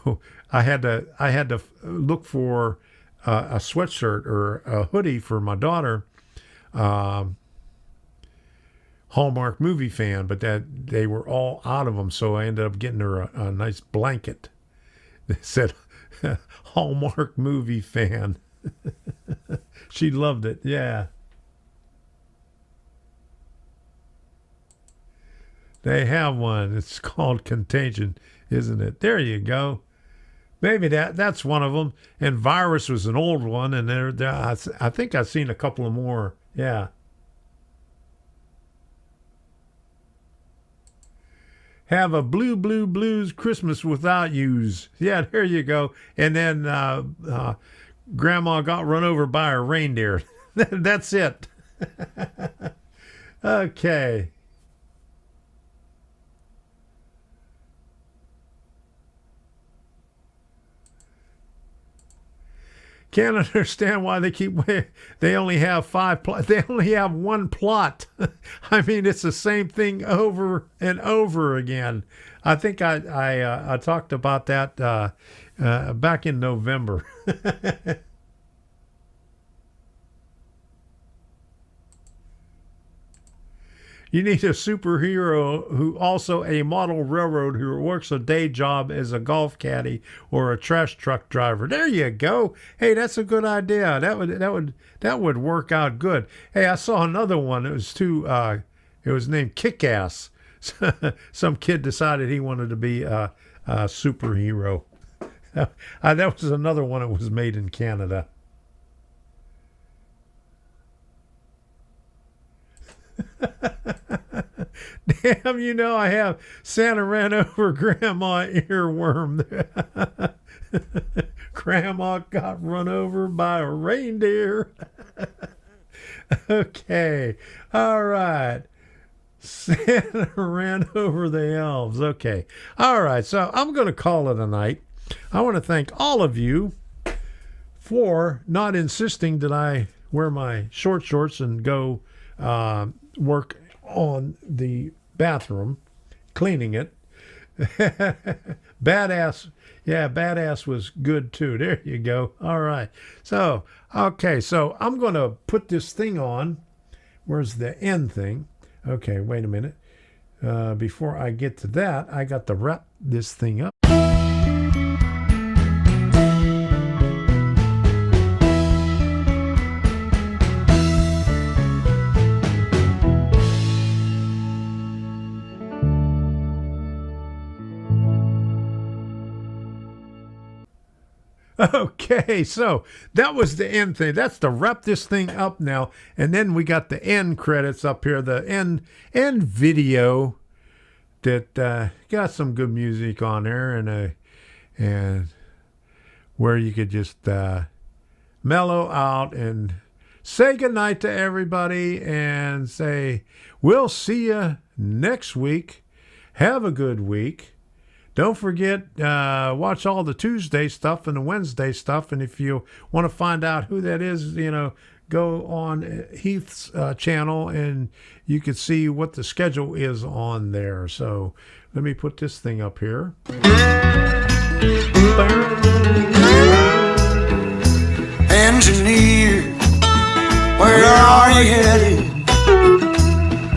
I had to look for a sweatshirt or a hoodie for my daughter. Hallmark movie fan, but that they were all out of them, so I ended up getting her a nice blanket that said Hallmark movie fan. She loved it. Yeah. They have one. It's called Contagion, isn't it? There you go. Maybe that's one of them. And Virus was an old one, and I think I've seen a couple of more. Yeah. Have a blue, blue, blues Christmas without yous. Yeah, there you go. And then Grandma got run over by a reindeer. That's it. Okay. Can't understand why they only have they only have one plot. I mean, it's the same thing over and over again. I think I talked about that back in November. You need a superhero who also a model railroad who works a day job as a golf caddy or a trash truck driver. There you go. Hey, that's a good idea. That would work out good. Hey, I saw another one. It was named Kick-Ass. Some kid decided he wanted to be a superhero. That was another one that was made in Canada. Damn, I have Santa ran over Grandma earworm. Grandma got run over by a reindeer. Okay. All right. Santa ran over the elves. Okay. All right. So I'm going to call it a night. I want to thank all of you for not insisting that I wear my shorts and go work on the bathroom, cleaning it. Badass. Yeah, Badass was good too. There you go. All right. So, okay. So I'm going to put this thing on. Where's the end thing? Okay, wait a minute. Before I get to that, I got to wrap this thing up. Okay, so that was the end thing. That's to wrap this thing up now. And then we got the end credits up here, the end video that got some good music on there, and where you could just mellow out and say goodnight to everybody and say, we'll see you next week. Have a good week. Don't forget, watch all the Tuesday stuff and the Wednesday stuff. And if you want to find out who that is, go on Heath's channel and you can see what the schedule is on there. So let me put this thing up here. Engineer, where are you headed?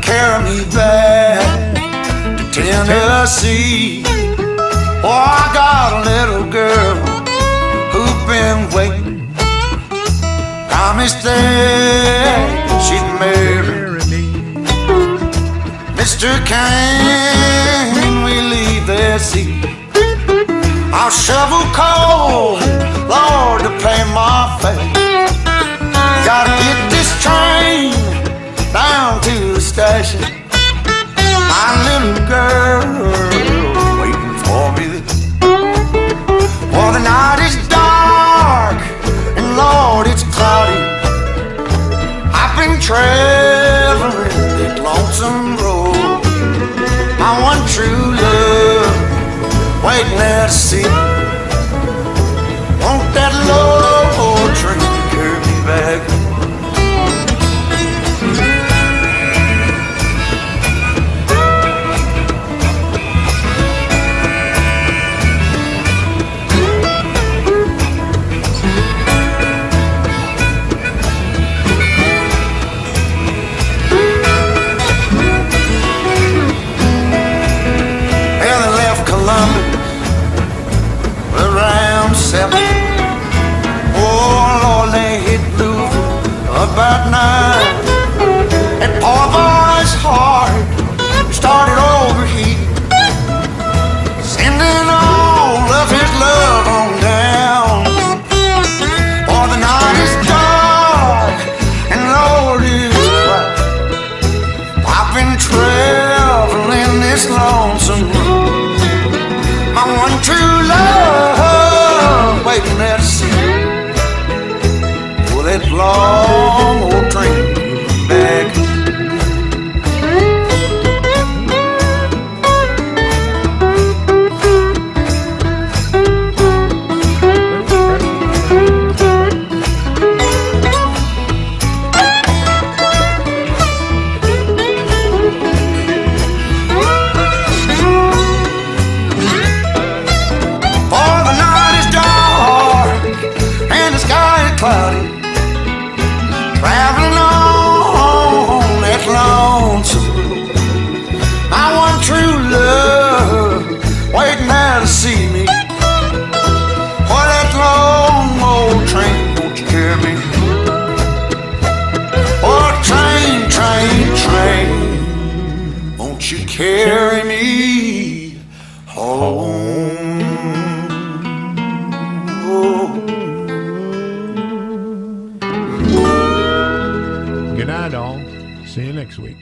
Carry me back to Tennessee. Oh, I got a little girl who's been waiting. Promised that she'd marry me. Mr. Can we leave the sea? I'll shovel coal, Lord, to pay my fare. Gotta get this train down to the station. My little girl for me. Well, the night is dark and Lord, it's cloudy. I've been traveling that lonesome road. My one true love waiting there to see. Want that love train to carry me back. time. That poor boy's heart started overheating, sending all of his love on down. For the night is dark and Lord is quiet. I've been traveling this lonesome road, my one true love waiting there to see. Oh, that long old train back. Cloudy, traveling on that lonesome road. My one true love waiting there to see me. Boy, that long old train, won't you carry me? Oh, train, train, train, won't you carry me home? Oh. Good night, all. See you next week.